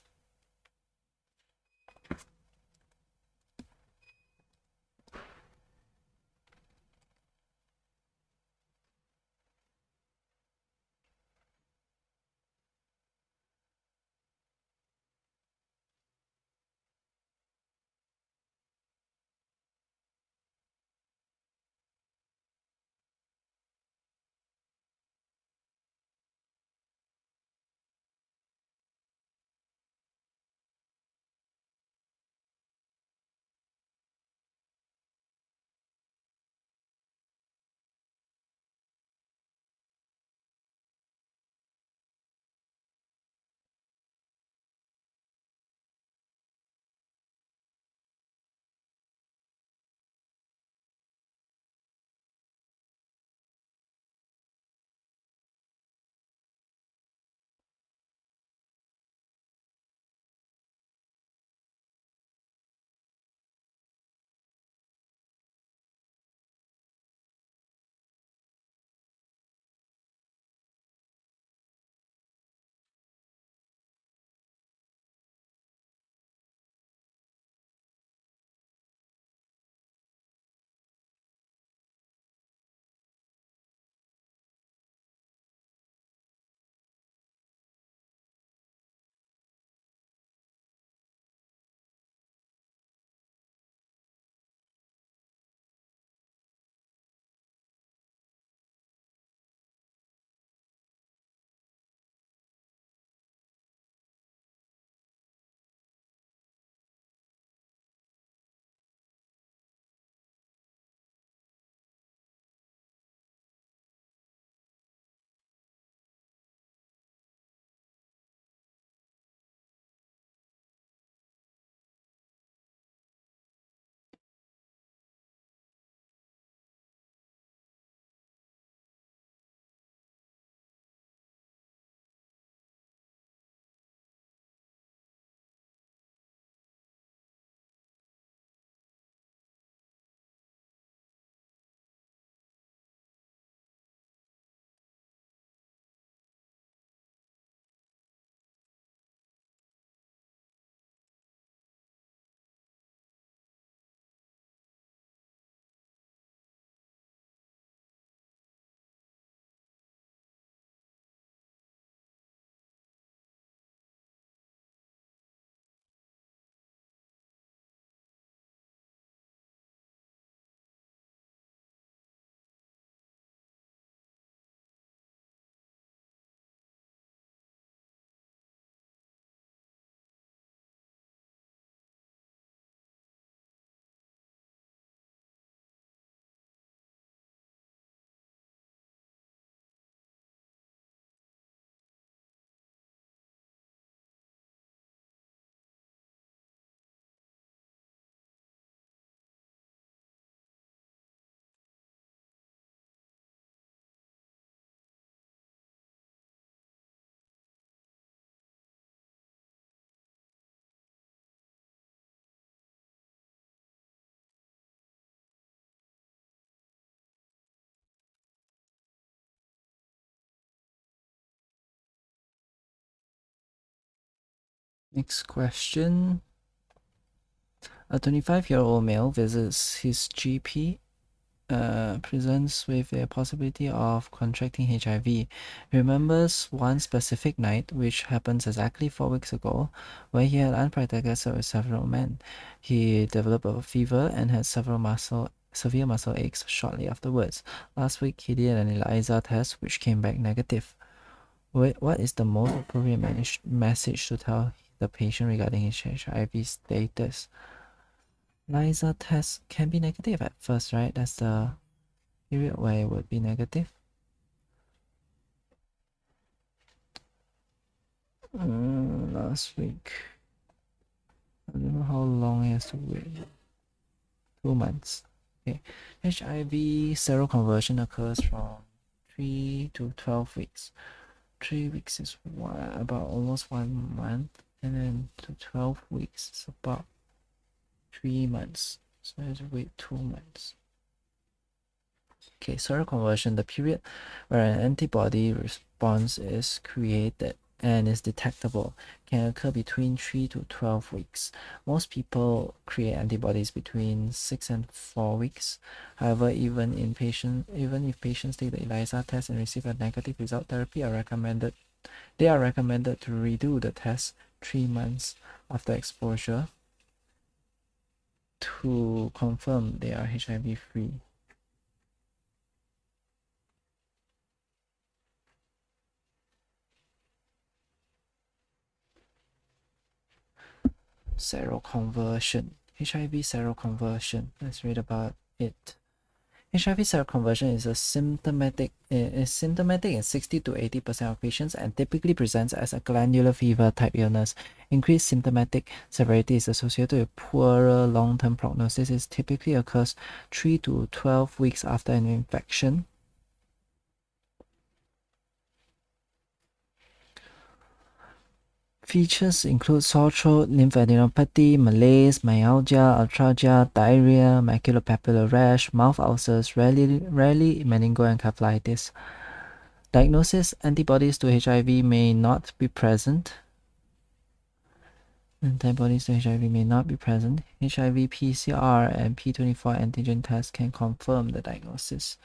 Next question. A 25-year-old male visits his GP, presents with a possibility of contracting HIV. He remembers one specific night, which happens exactly 4 weeks ago, where he had unprotected sex with several men. He developed a fever and had severe muscle aches shortly afterwards. Last week, he did an ELISA test, which came back negative. What is the most appropriate message to tell the patient regarding his HIV status? ELISA test can be negative at first, right? That's the period where it would be negative. Last week. I don't know how long he has to wait. 2 months. Okay. HIV seroconversion occurs from 3 to 12 weeks. 3 weeks is about almost 1 month, and then to 12 weeks is about 3 months. So I have to wait 2 months. Okay, seroconversion, the period where an antibody response is created and is detectable, can occur between 3 to 12 weeks. Most people create antibodies between 6 and 4 weeks. However, even if patients take the ELISA test and receive a negative result, they are recommended to redo the test 3 months after exposure to confirm they are HIV free. Seroconversion. HIV seroconversion. Let's read about it. HIV seroconversion is symptomatic in 60 to 80% of patients and typically presents as a glandular fever type illness. Increased symptomatic severity is associated with poorer long-term prognosis. It typically occurs 3 to 12 weeks after an infection. Features include sore throat, lymphadenopathy, malaise, myalgia, arthralgia, diarrhea, maculopapular rash, mouth ulcers, rarely meningoencephalitis. Diagnosis: antibodies to HIV may not be present. HIV PCR and P24 antigen tests can confirm the diagnosis.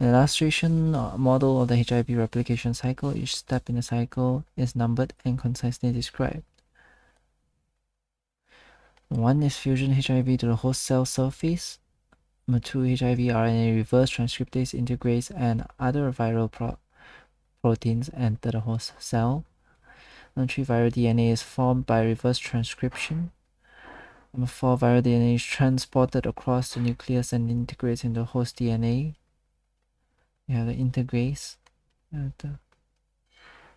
An illustration model of the HIV replication cycle. Each step in the cycle is numbered and concisely described. 1 is fusion HIV to the host cell surface. 2, HIV RNA reverse transcriptase integrase and other viral proteins enter the host cell. 3, viral DNA is formed by reverse transcription. 4, viral DNA is transported across the nucleus and integrates into host DNA. You have the integrase, you have the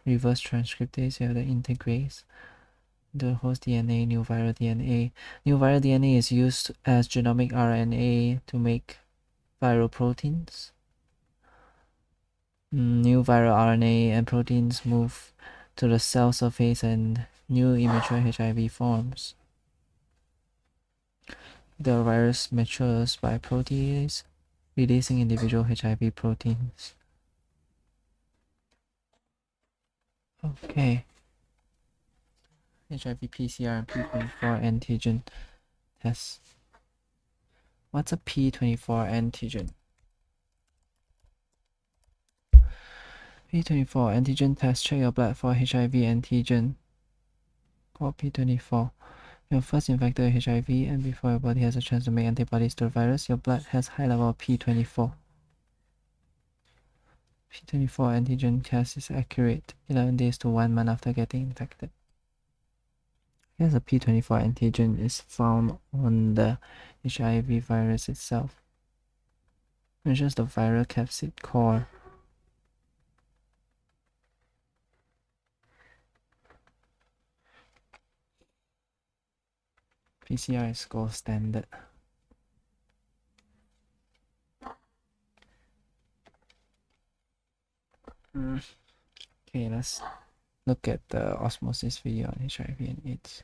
reverse transcriptase, you have the integrase. The host DNA, new viral DNA. New viral DNA is used as genomic RNA to make viral proteins. New viral RNA and proteins move to the cell surface and new immature HIV forms. The virus matures by protease, releasing individual HIV proteins. Okay. HIV PCR and P24 antigen test. What's a P24 antigen? P24 antigen test. Check your blood for HIV antigen called P24. You're first infected with HIV, and before your body has a chance to make antibodies to the virus, your blood has high level of P24. P24 antigen test is accurate 11 days to 1 month after getting infected. Here's a P24 antigen is found on the HIV virus itself. Measures the viral capsid core. PCR is gold standard. Okay, let's look at the osmosis video on HIV and AIDS.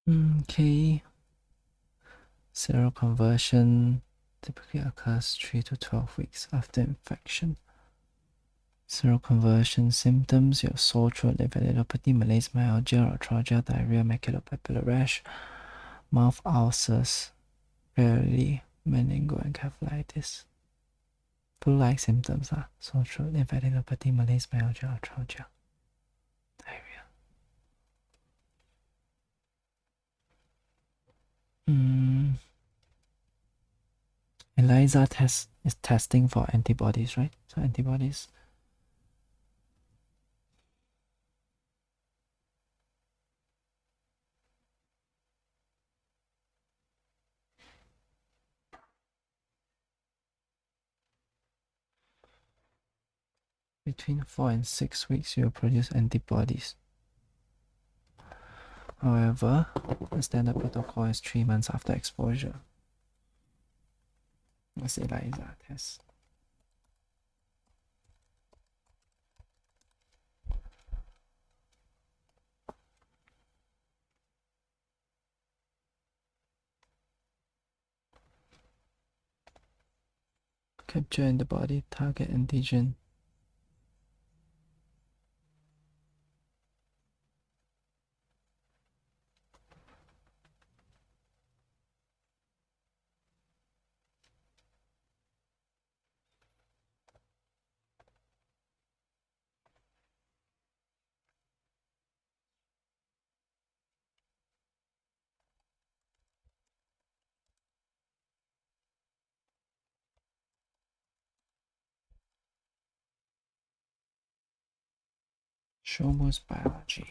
Okay. Seroconversion typically occurs 3 to 12 weeks after infection. Seroconversion symptoms: your sore throat, lymphadenopathy, malaise, myalgia, arthralgia, diarrhea, maculopapular rash, mouth ulcers, rarely meningoencephalitis. Flu-like symptoms are sore throat, lymphadenopathy, malaise, myalgia, arthralgia, diarrhea. ELISA test is testing for antibodies, right? So antibodies. Between 4 and 6 weeks, you will produce antibodies. However, the standard protocol is 3 months after exposure. That's ELISA test. Capture antibody, target antigen. Shomu's biology.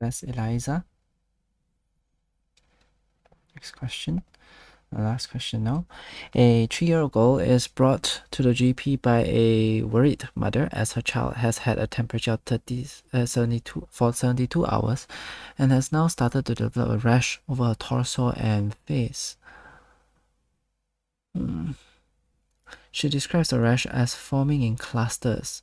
That's Eliza. Next question. The last question now. A 3-year-old girl is brought to the GP by a worried mother as her child has had a temperature of 72 hours and has now started to develop a rash over her torso and face. She describes the rash as forming in clusters.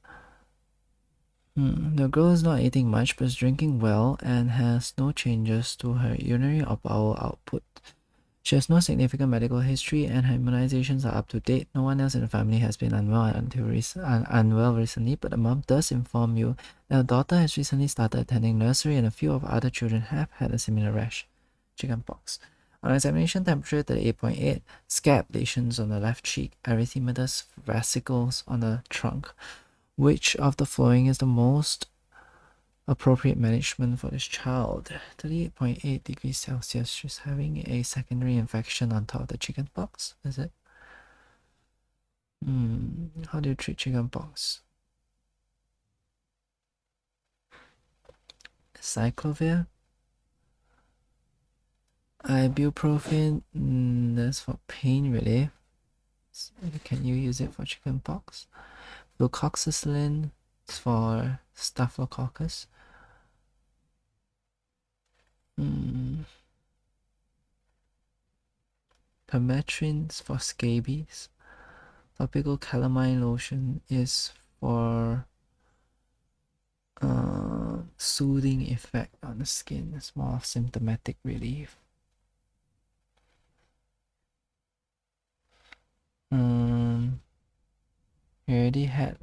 The girl is not eating much but is drinking well and has no changes to her urinary or bowel output. She has no significant medical history and her immunizations are up to date. No one else in the family has been unwell recently, but the mom does inform you that her daughter has recently started attending nursery and a few of other children have had a similar rash. Chickenpox. On examination, temperature 38.8, scab lesions on the left cheek, erythematous vesicles on the trunk. Which of the following is the most appropriate management for this child? 38.8 degrees Celsius. She's having a secondary infection on top of the chickenpox, is it? How do you treat chickenpox? Cyclovir? Ibuprofen, that's for pain relief. Can you use it for chickenpox? Flucloxacillin is for staphylococcus. Permethrin for scabies. Topical calamine lotion is for soothing effect on the skin. It's more of symptomatic relief. We already had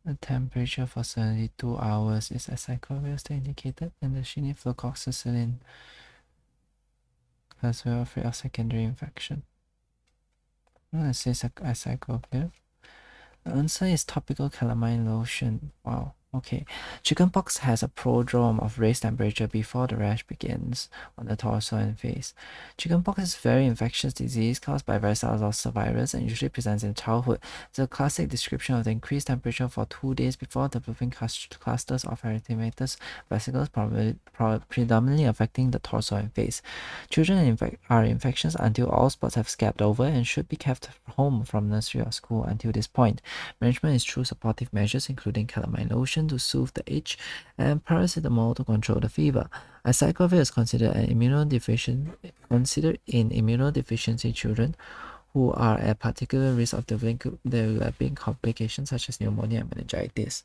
a temperature for 72 hours. Is acyclovir still indicated? And does she need flucloxacillin because we're afraid of secondary infection? Let's say acyclovir. The answer is topical calamine lotion. Wow. Okay. Chickenpox has a prodrome of raised temperature before the rash begins on the torso and face. Chickenpox is a very infectious disease caused by varicella zoster virus and usually presents in childhood. It's a classic description of the increased temperature for 2 days before developing clusters of erythematous vesicles, predominantly affecting the torso and face. Children are infectious until all spots have scabbed over and should be kept home from nursery or school until this point. Management is through supportive measures including calamine lotion to soothe the itch and paracetamol to control the fever. Acyclovir is considered in immunodeficiency children who are at particular risk of developing complications such as pneumonia and meningitis.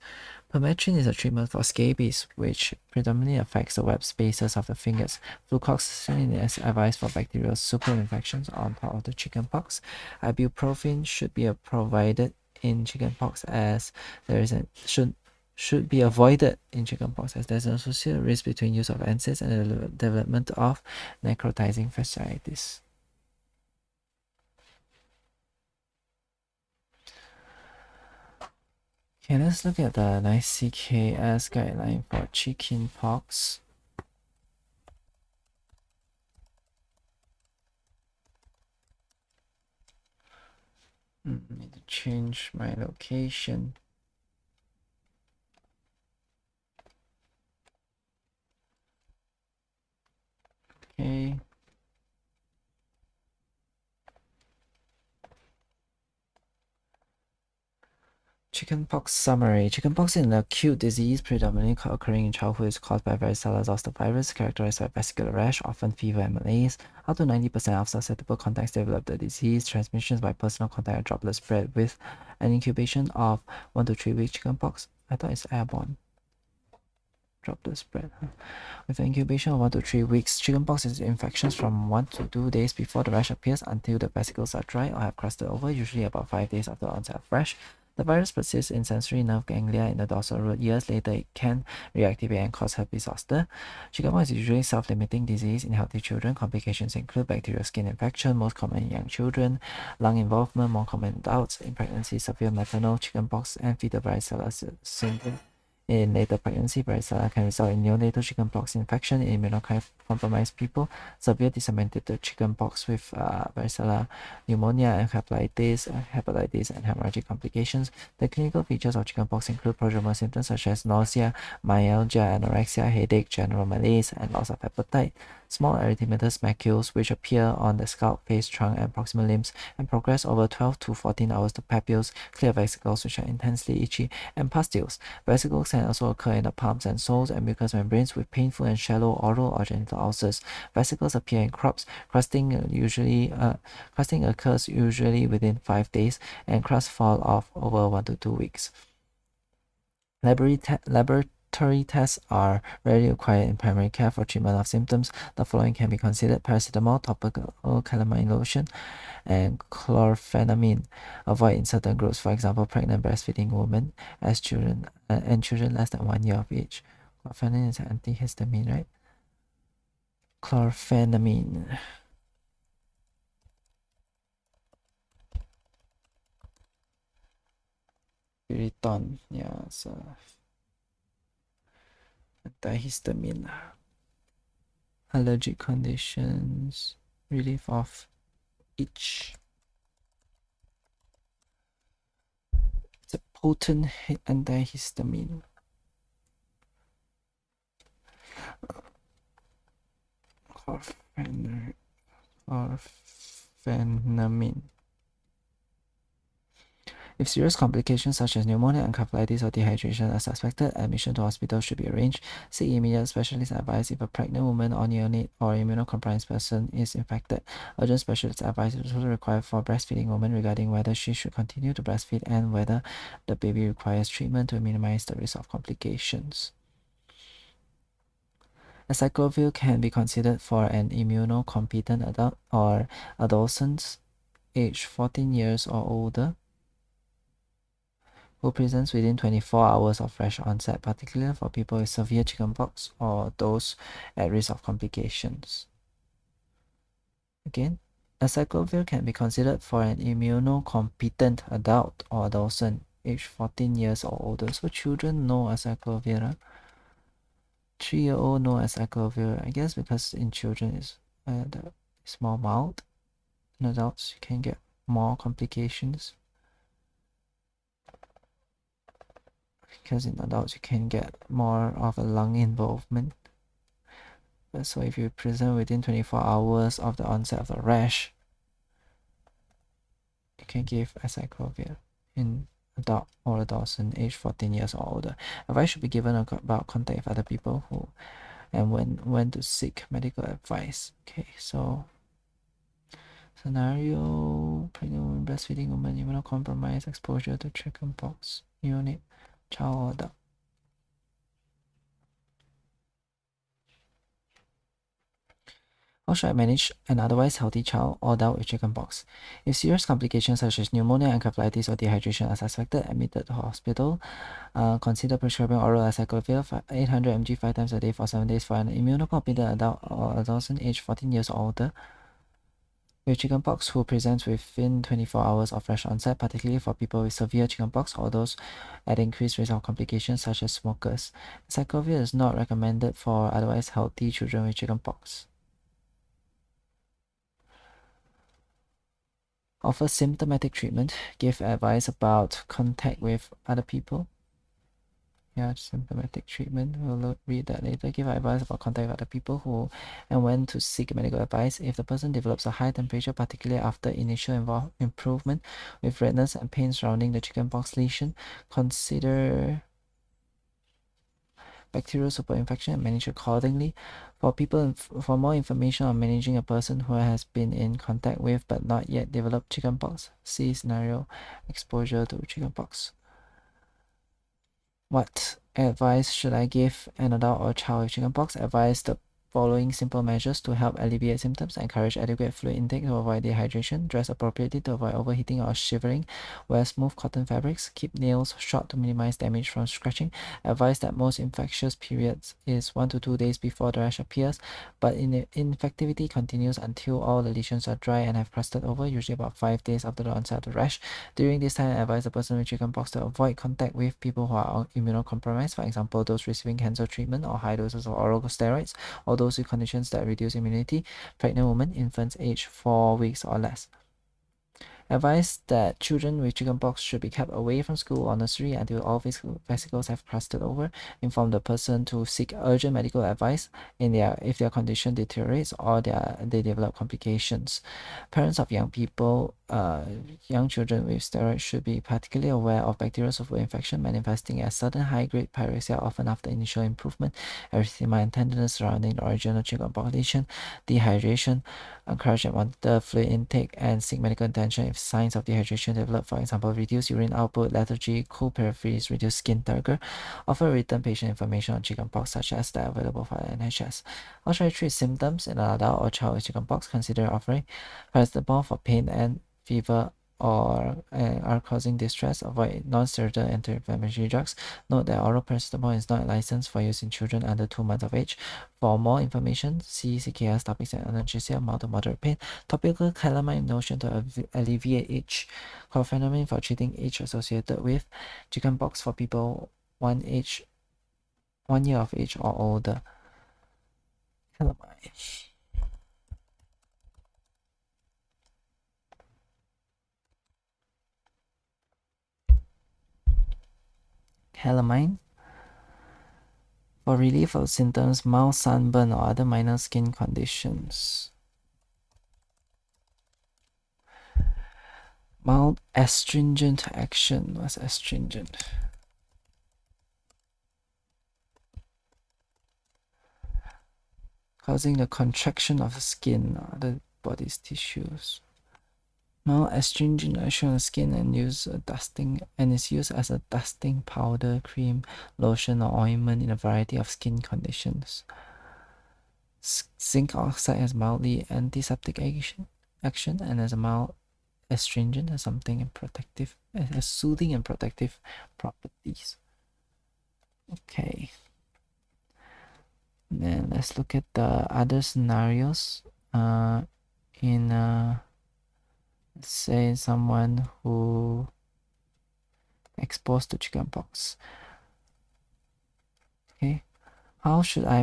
Permethrin is a treatment for scabies, which predominantly affects the web spaces of the fingers. Flucloxacillin is advised for bacterial superinfections on top of the chickenpox. Ibuprofen should be provided in chickenpox as there is should be avoided in chickenpox as there's an associated risk between use of NSAIDs and the development of necrotizing fasciitis. Okay, let's look at the NICE-CKS guideline for chickenpox. Need to change my location. Okay. Chickenpox summary. Chickenpox is an acute disease predominantly occurring in childhood is caused by varicella zoster virus, characterized by vascular rash, often fever and malaise. Up to 90% of susceptible contacts develop the disease. Transmissions by personal contact or droplet spread with an incubation of 1 to 3 weeks. Chickenpox, I thought it's airborne. Droplet spread. With an incubation of 1 to 3 weeks, chickenpox is infections from 1 to 2 days before the rash appears until the vesicles are dry or have crusted over, usually about 5 days after the onset of rash. The virus persists in sensory nerve ganglia in the dorsal root. Years later, it can reactivate and cause herpes zoster. Chickenpox is usually self-limiting disease in healthy children. Complications include bacterial skin infection, most common in young children, lung involvement, more common in adults, in pregnancy, severe maternal chickenpox, and fetal varicella syndrome In later pregnancy, varicella can result in neonatal chickenpox infection in immunocompromised people, severe disseminated chickenpox with varicella pneumonia, encephalitis, hepatitis, and hemorrhagic complications. The clinical features of chickenpox include prodromal symptoms such as nausea, myalgia, anorexia, headache, general malaise, and loss of appetite. Small erythematous macules which appear on the scalp, face, trunk, and proximal limbs and progress over 12 to 14 hours to papules, clear vesicles which are intensely itchy, and pustules. Vesicles can also occur in the palms and soles and mucous membranes with painful and shallow oral or genital ulcers. Vesicles appear in crops. Crusting occurs usually within 5 days, and crusts fall off over 1 to 2 weeks. Laboratory tests are rarely required in primary care for treatment of symptoms. The following can be considered: paracetamol, topical calamine lotion, and chlorphenamine. Avoid in certain groups, for example, pregnant breastfeeding women as children and children less than 1 year of age. Chlorphenamine is an antihistamine, right? Chlorphenamine. Piriton, yeah, it's antihistamine. Allergic conditions, relief of itch. It's a potent antihistamine. Chlorphenamine. If serious complications such as pneumonia, encephalitis, or dehydration are suspected, admission to hospital should be arranged. Seek immediate specialist advice if a pregnant woman or neonate or immunocompromised person is infected. Urgent specialist advice is also required for breastfeeding women regarding whether she should continue to breastfeed and whether the baby requires treatment to minimize the risk of complications. Acyclovir can be considered for an immunocompetent adult or adolescent aged 14 years or older who presents within 24 hours of fresh onset, particularly for people with severe chickenpox or those at risk of complications. Again, acyclovir can be considered for an immunocompetent adult or adolescent aged 14 years or older. So children know acyclovir. 3-year-old know acyclovir, I guess, because in children it's more mild. In adults, you can get more complications. Because in adults you can get more of a lung involvement. So if you present within 24 hours of the onset of the rash, you can give acyclovir in adult or adolescent age 14 years or older. Advice should be given about contact with other people who and when to seek medical advice. Okay, so scenario: pregnant woman, breastfeeding woman, immunocompromised, exposure to chickenpox, neonate, child or adult. How should I manage an otherwise healthy child or adult with chickenpox? If serious complications such as pneumonia, encephalitis, or dehydration are suspected, admitted to hospital, consider prescribing oral acyclovir 800 mg 5 times a day for 7 days for an immunocompetent adult or adolescent aged 14 years or older with chickenpox who presents within 24 hours of fresh onset, particularly for people with severe chickenpox or those at increased risk of complications such as smokers. Acyclovir is not recommended for otherwise healthy children with chickenpox. Offer symptomatic treatment. Give advice about contact with other people. Yeah, symptomatic treatment. We'll read that later. Give advice about contact with other people who and when to seek medical advice. If the person develops a high temperature, particularly after initial improvement with redness and pain surrounding the chickenpox lesion, consider bacterial superinfection and manage accordingly. For more information on managing a person who has been in contact with but not yet developed chickenpox, see scenario: exposure to chickenpox. What advice should I give an adult or child with chickenpox? Advise the following simple measures to help alleviate symptoms. Encourage adequate fluid intake to avoid dehydration. Dress appropriately to avoid overheating or shivering. Wear smooth cotton fabrics. Keep nails short to minimize damage from scratching. Advise that most infectious periods is 1 to 2 days before the rash appears, but infectivity continues until all the lesions are dry and have crusted over, usually about 5 days after the onset of the rash. During this time, advise the person with chickenpox to avoid contact with people who are immunocompromised, for example, those receiving cancer treatment or high doses of oral steroids, or those with conditions that reduce immunity, pregnant women, infants aged 4 weeks or less. Advise that children with chickenpox should be kept away from school or nursery until all vesicles have crusted over. Inform the person to seek urgent medical advice if their condition deteriorates or they develop complications. Parents of young children with steroids should be particularly aware of bacterial infection manifesting as sudden high-grade pyrexia, often after initial improvement, erythema and tenderness surrounding the original chickenpox lesion, dehydration. Encourage and monitor fluid intake and seek medical attention if signs of dehydration develop, for example, reduced urine output, lethargy, cool peripheries, reduced skin turgor. Offer written patient information on chickenpox, such as that available for the NHS. How should I treat symptoms in an adult or child with chickenpox? Consider offering paracetamol for pain and fever or are causing distress. Avoid non-steroidal anti-inflammatory drugs. Note that oral paracetamol is not licensed for use in children under 2 months of age. For more information, see CKS topics and analgesia, mild to moderate pain. Topical calamine lotion to alleviate itch. Chlorpheniramine for treating itch associated with chickenpox for people 1 year of age or older. Calamine. Calamine for relief of symptoms, mild sunburn or other minor skin conditions. Mild astringent action. What's astringent? Causing the contraction of the skin or the body's tissues. Mild astringent action on the skin and is used as a dusting powder, cream, lotion, or ointment in a variety of skin conditions. Zinc oxide has mildly antiseptic action and has a mild astringent, has soothing and protective properties. Okay. Then let's look at the other scenarios. Let's say someone who exposed to chickenpox. Okay. How should I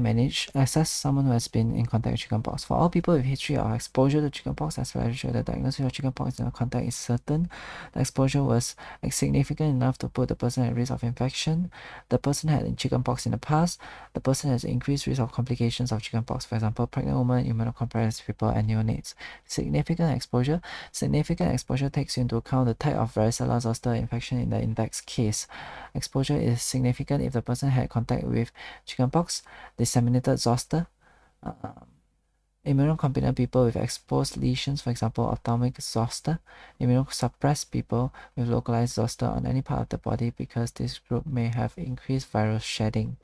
assess someone who has been in contact with chickenpox? For all people with history of exposure to chickenpox, especially the diagnosis of chickenpox in contact is certain, the exposure was significant enough to put the person at risk of infection, the person had chickenpox in the past, the person has increased risk of complications of chickenpox, for example, pregnant women, immunocompromised people, and neonates. Significant exposure takes into account the type of varicella zoster infection in the index case. Exposure is significant if the person had contact with chickenpox, disseminated zoster, immunocompetent people with exposed lesions, for example, ophthalmic zoster, immunosuppressed people with localized zoster on any part of the body because this group may have increased viral shedding.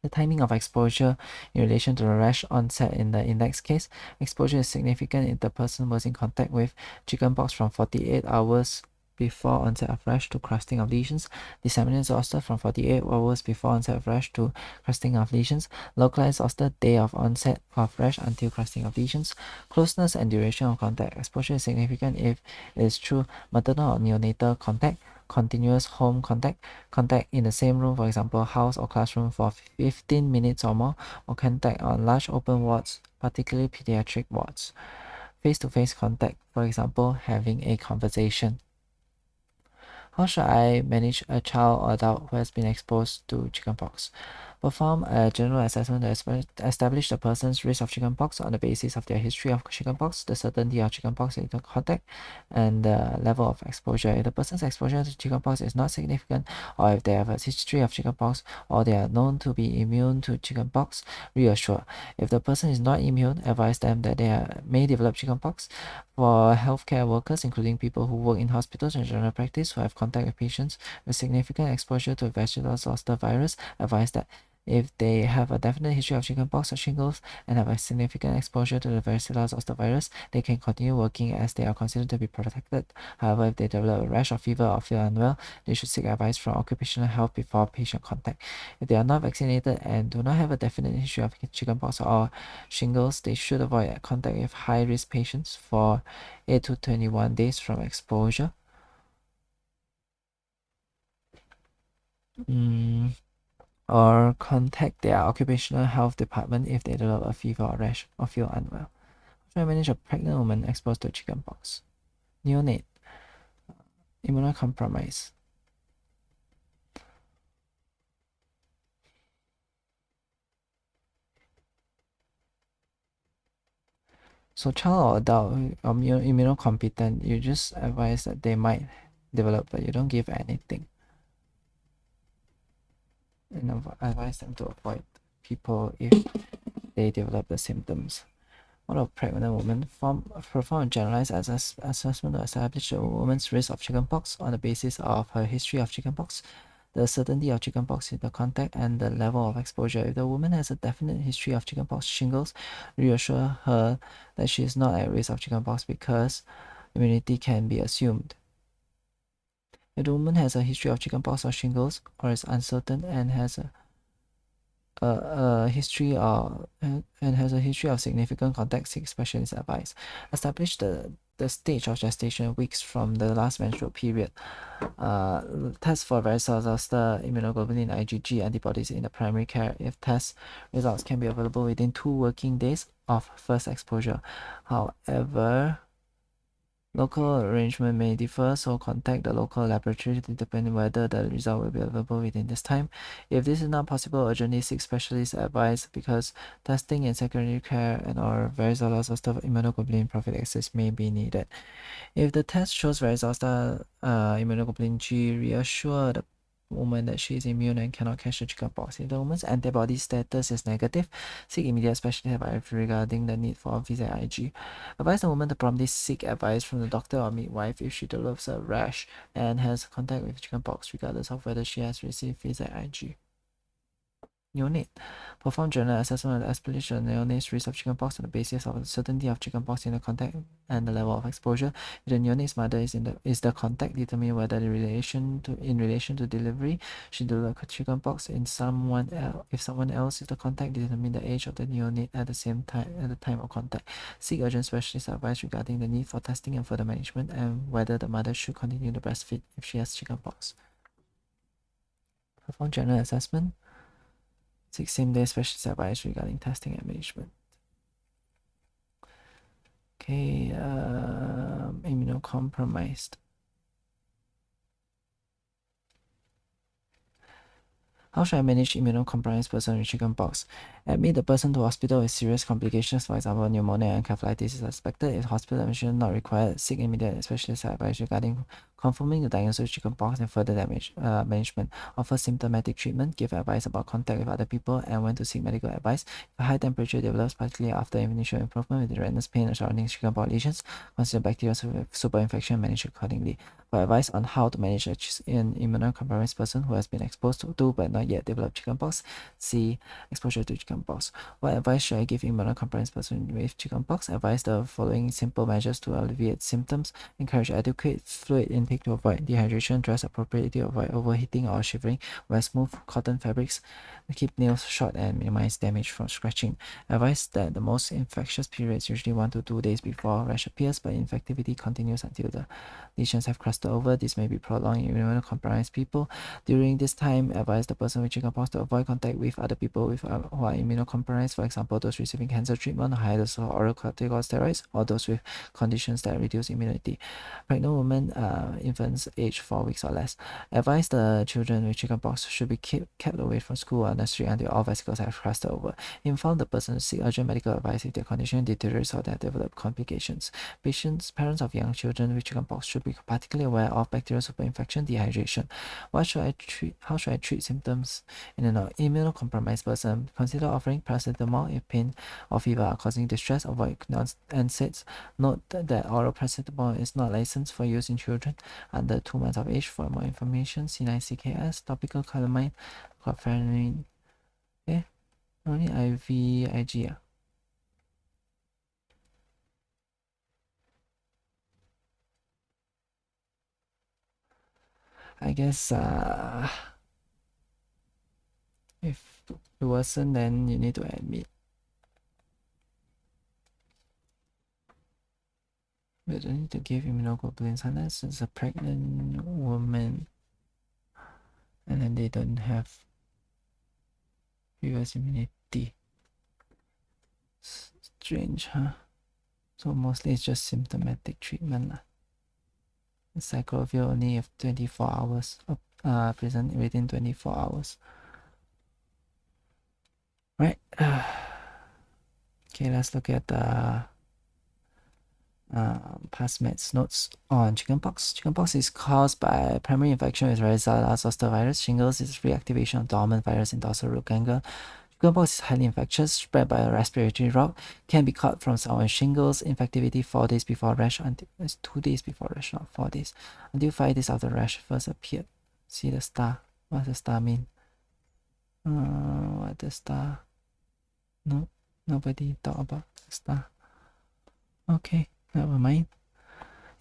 The timing of exposure in relation to the rash onset in the index case. Exposure is significant if the person was in contact with chickenpox from 48 hours before onset of rash to crusting of lesions, disseminated zoster from 48 hours before onset of rash to crusting of lesions, localized zoster day of onset of rash until crusting of lesions, closeness and duration of contact. Exposure is significant if it is through maternal or neonatal contact, continuous home contact in the same room, for example, house or classroom for 15 minutes or more, or contact on large open wards, particularly pediatric wards. Face-to-face contact, for example, having a conversation. How should I manage a child or adult who has been exposed to chickenpox? Perform a general assessment to establish the person's risk of chickenpox on the basis of their history of chickenpox, the certainty of chickenpox in contact, and the level of exposure. If the person's exposure to chickenpox is not significant, or if they have a history of chickenpox, or they are known to be immune to chickenpox, reassure. If the person is not immune, advise them that they may develop chickenpox. For healthcare workers, including people who work in hospitals and general practice who have contact with patients with significant exposure to Bacterial zoster virus, advise that If they have a definite history of chickenpox or shingles and have a significant exposure to the varicella zoster virus, they can continue working as they are considered to be protected. However, if they develop a rash or fever or feel unwell, they should seek advice from occupational health before patient contact. If they are not vaccinated and do not have a definite history of chickenpox or shingles, they should avoid contact with high-risk patients for 8 to 21 days from exposure. Or contact their occupational health department if they develop a fever or rash or feel unwell. Try to manage a pregnant woman exposed to chickenpox. Neonate, immunocompromised. So child or adult or immunocompetent, you just advise that they might develop, but you don't give anything. And advise them to avoid people if they develop the symptoms. What a pregnant woman perform a generalized assessment to establish a woman's risk of chickenpox on the basis of her history of chickenpox, the certainty of chickenpox in the contact, and the level of exposure. If the woman has a definite history of chickenpox shingles, reassure her that she is not at risk of chickenpox because immunity can be assumed. If the woman has a history of chickenpox or shingles, or is uncertain and has a history of significant contact, seek specialist advice. Establish the stage of gestation weeks from the last menstrual period. Test for varicella zoster, immunoglobulin, IgG antibodies in the primary care if test results can be available within 2 working days of first exposure. However, local arrangement may differ, so contact the local laboratory to determine whether the result will be available within this time. If this is not possible, urgently seek specialist advice because testing in secondary care and or varicella zoster immunoglobulin prophylaxis may be needed. If the test shows varicella immunoglobulin G, reassure the woman that she is immune and cannot catch the chickenpox. If the woman's antibody status is negative, seek immediate specialist advice regarding the need for VZIG. Advise the woman to promptly seek advice from the doctor or midwife if she develops a rash and has contact with chickenpox, regardless of whether she has received VZIG. Neonate. Perform general assessment of the escalation of neonate's risk of chickenpox on the basis of the certainty of chickenpox in the contact and the level of exposure. If the neonate's mother is the contact, determine whether in relation to delivery she developed chickenpox in someone else. If someone else is the contact, determine the age of the neonate at the time of contact. Seek urgent specialist advice regarding the need for testing and further management, and whether the mother should continue to breastfeed if she has chickenpox. Perform general assessment. Seek same-day specialist advice regarding testing and management. Okay, immunocompromised. How should I manage immunocompromised person with chickenpox? Admit the person to hospital with serious complications, for example, pneumonia and encephalitis is suspected. If hospital admission not required, seek immediate specialist advice regarding confirming the diagnosis of chickenpox and further management. Offer symptomatic treatment, give advice about contact with other people, and when to seek medical advice. If a high temperature develops, particularly after initial improvement with redness, pain, and surrounding chickenpox lesions, consider bacterial superinfection and manage accordingly. For advice on how to manage an immunocompromised person who has been exposed to but not yet developed chickenpox, see exposure to chickenpox. What advice should I give immunocompromised person with chickenpox? Advise the following simple measures to alleviate symptoms. Encourage adequate fluid intake to avoid dehydration. Dress appropriately to avoid overheating or shivering. Wear smooth cotton fabrics. Keep nails short and minimize damage from scratching. Advise that the most infectious period is usually 1 to 2 days before rash appears, but infectivity continues until the lesions have crusted over. This may be prolonged in immunocompromised people. During this time, advise the person with chickenpox to avoid contact with other people who are immunocompromised, for example, those receiving cancer treatment, high dose of oral corticosteroids, or those with conditions that reduce immunity. Pregnant women, infants aged 4 weeks or less. Advise the children with chickenpox should be kept away from school or nursery until all vesicles have crusted over. Inform the person to seek urgent medical advice if their condition deteriorates or they have developed complications. Parents of young children with chickenpox should be particularly aware of bacterial superinfection, dehydration. How should I treat symptoms in an immunocompromised person? Consider offering paracetamol if pain or fever are causing distress. Avoid NSAIDs. Note that oral paracetamol is not licensed for use in children under 2 months of age. For more information, C9CKS, topical calamine, chlorpheniramine, Only IVIG. I guess if you worsen, then you need to admit. But you need to give immunoglobulins unless it's a pregnant woman and then they don't have previous immunity. Strange, huh? So mostly it's just symptomatic treatment. Cyclovir only if 24 hours, present within 24 hours. Right. Okay, let's look at the Passmed's notes on chickenpox. Chickenpox is caused by primary infection with varicella zoster virus. Shingles is reactivation of dormant virus in dorsal root ganglion. Chickenpox is highly infectious, spread by a respiratory route, can be caught from someone with shingles. Infectivity 4 days before rash, until it's 2 days before rash, not 4 days. Until 5 days after rash first appeared. See the star. What does the star mean? What the star? No, nobody thought about the star. Okay, never mind.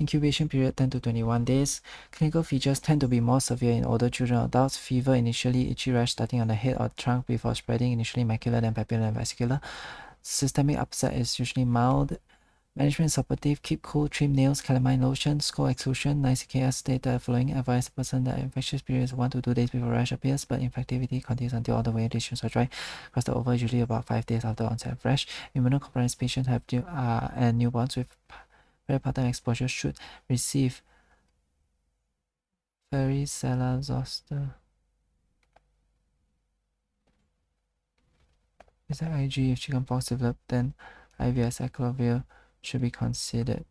Incubation period 10 to 21 days. Clinical features tend to be more severe in older children or adults. Fever, initially itchy rash starting on the head or trunk before spreading, initially macular, then papillary and vascular. Systemic upset is usually mild. Management is supportive. Keep cool, trim nails, calamine lotion, skull exclusion. 9CKS state the following: advise the person that infectious period is 1 to 2 days before rash appears, but infectivity continues until all the way lesions are dry. Cross the over usually about 5 days after onset of rash. Immunocompromised patients and newborns with peripartum exposure should receive varicella zoster. Is that IG? If chickenpox developed, then IVS cyclovir should be considered.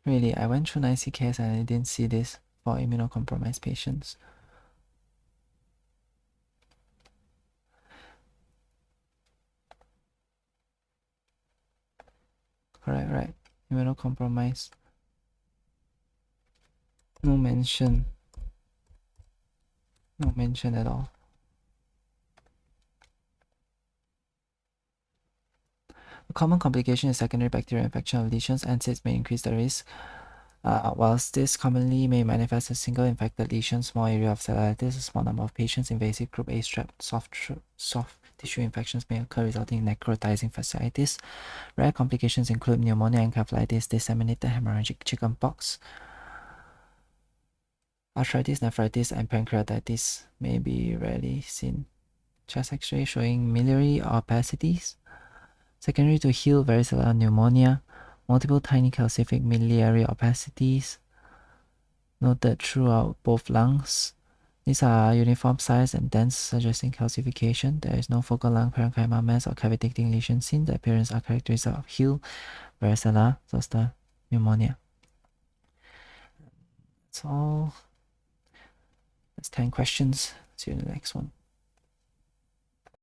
Really, I went through 9CKs and I didn't see this for immunocompromised patients. Correct, right. Immunocompromised. No mention. No mention at all. A common complication is secondary bacterial infection of lesions. NSAIDs may increase the risk. Whilst this commonly may manifest as single infected lesion, small area of cellulitis, a small number of patients, invasive group A strep, soft tissue infections may occur, resulting in necrotizing fasciitis. Rare complications include pneumonia, encephalitis, disseminated hemorrhagic chickenpox. Arthritis, nephritis, and pancreatitis may be rarely seen. Chest X-ray showing miliary opacities. Secondary to heal varicella pneumonia, multiple tiny calcific miliary opacities noted throughout both lungs. These are uniform size and dense, suggesting calcification. There is no focal lung parenchyma mass or cavitating lesion seen. The appearance are characteristic of heal varicella zoster pneumonia. That's all. That's 10 questions. See you in the next one.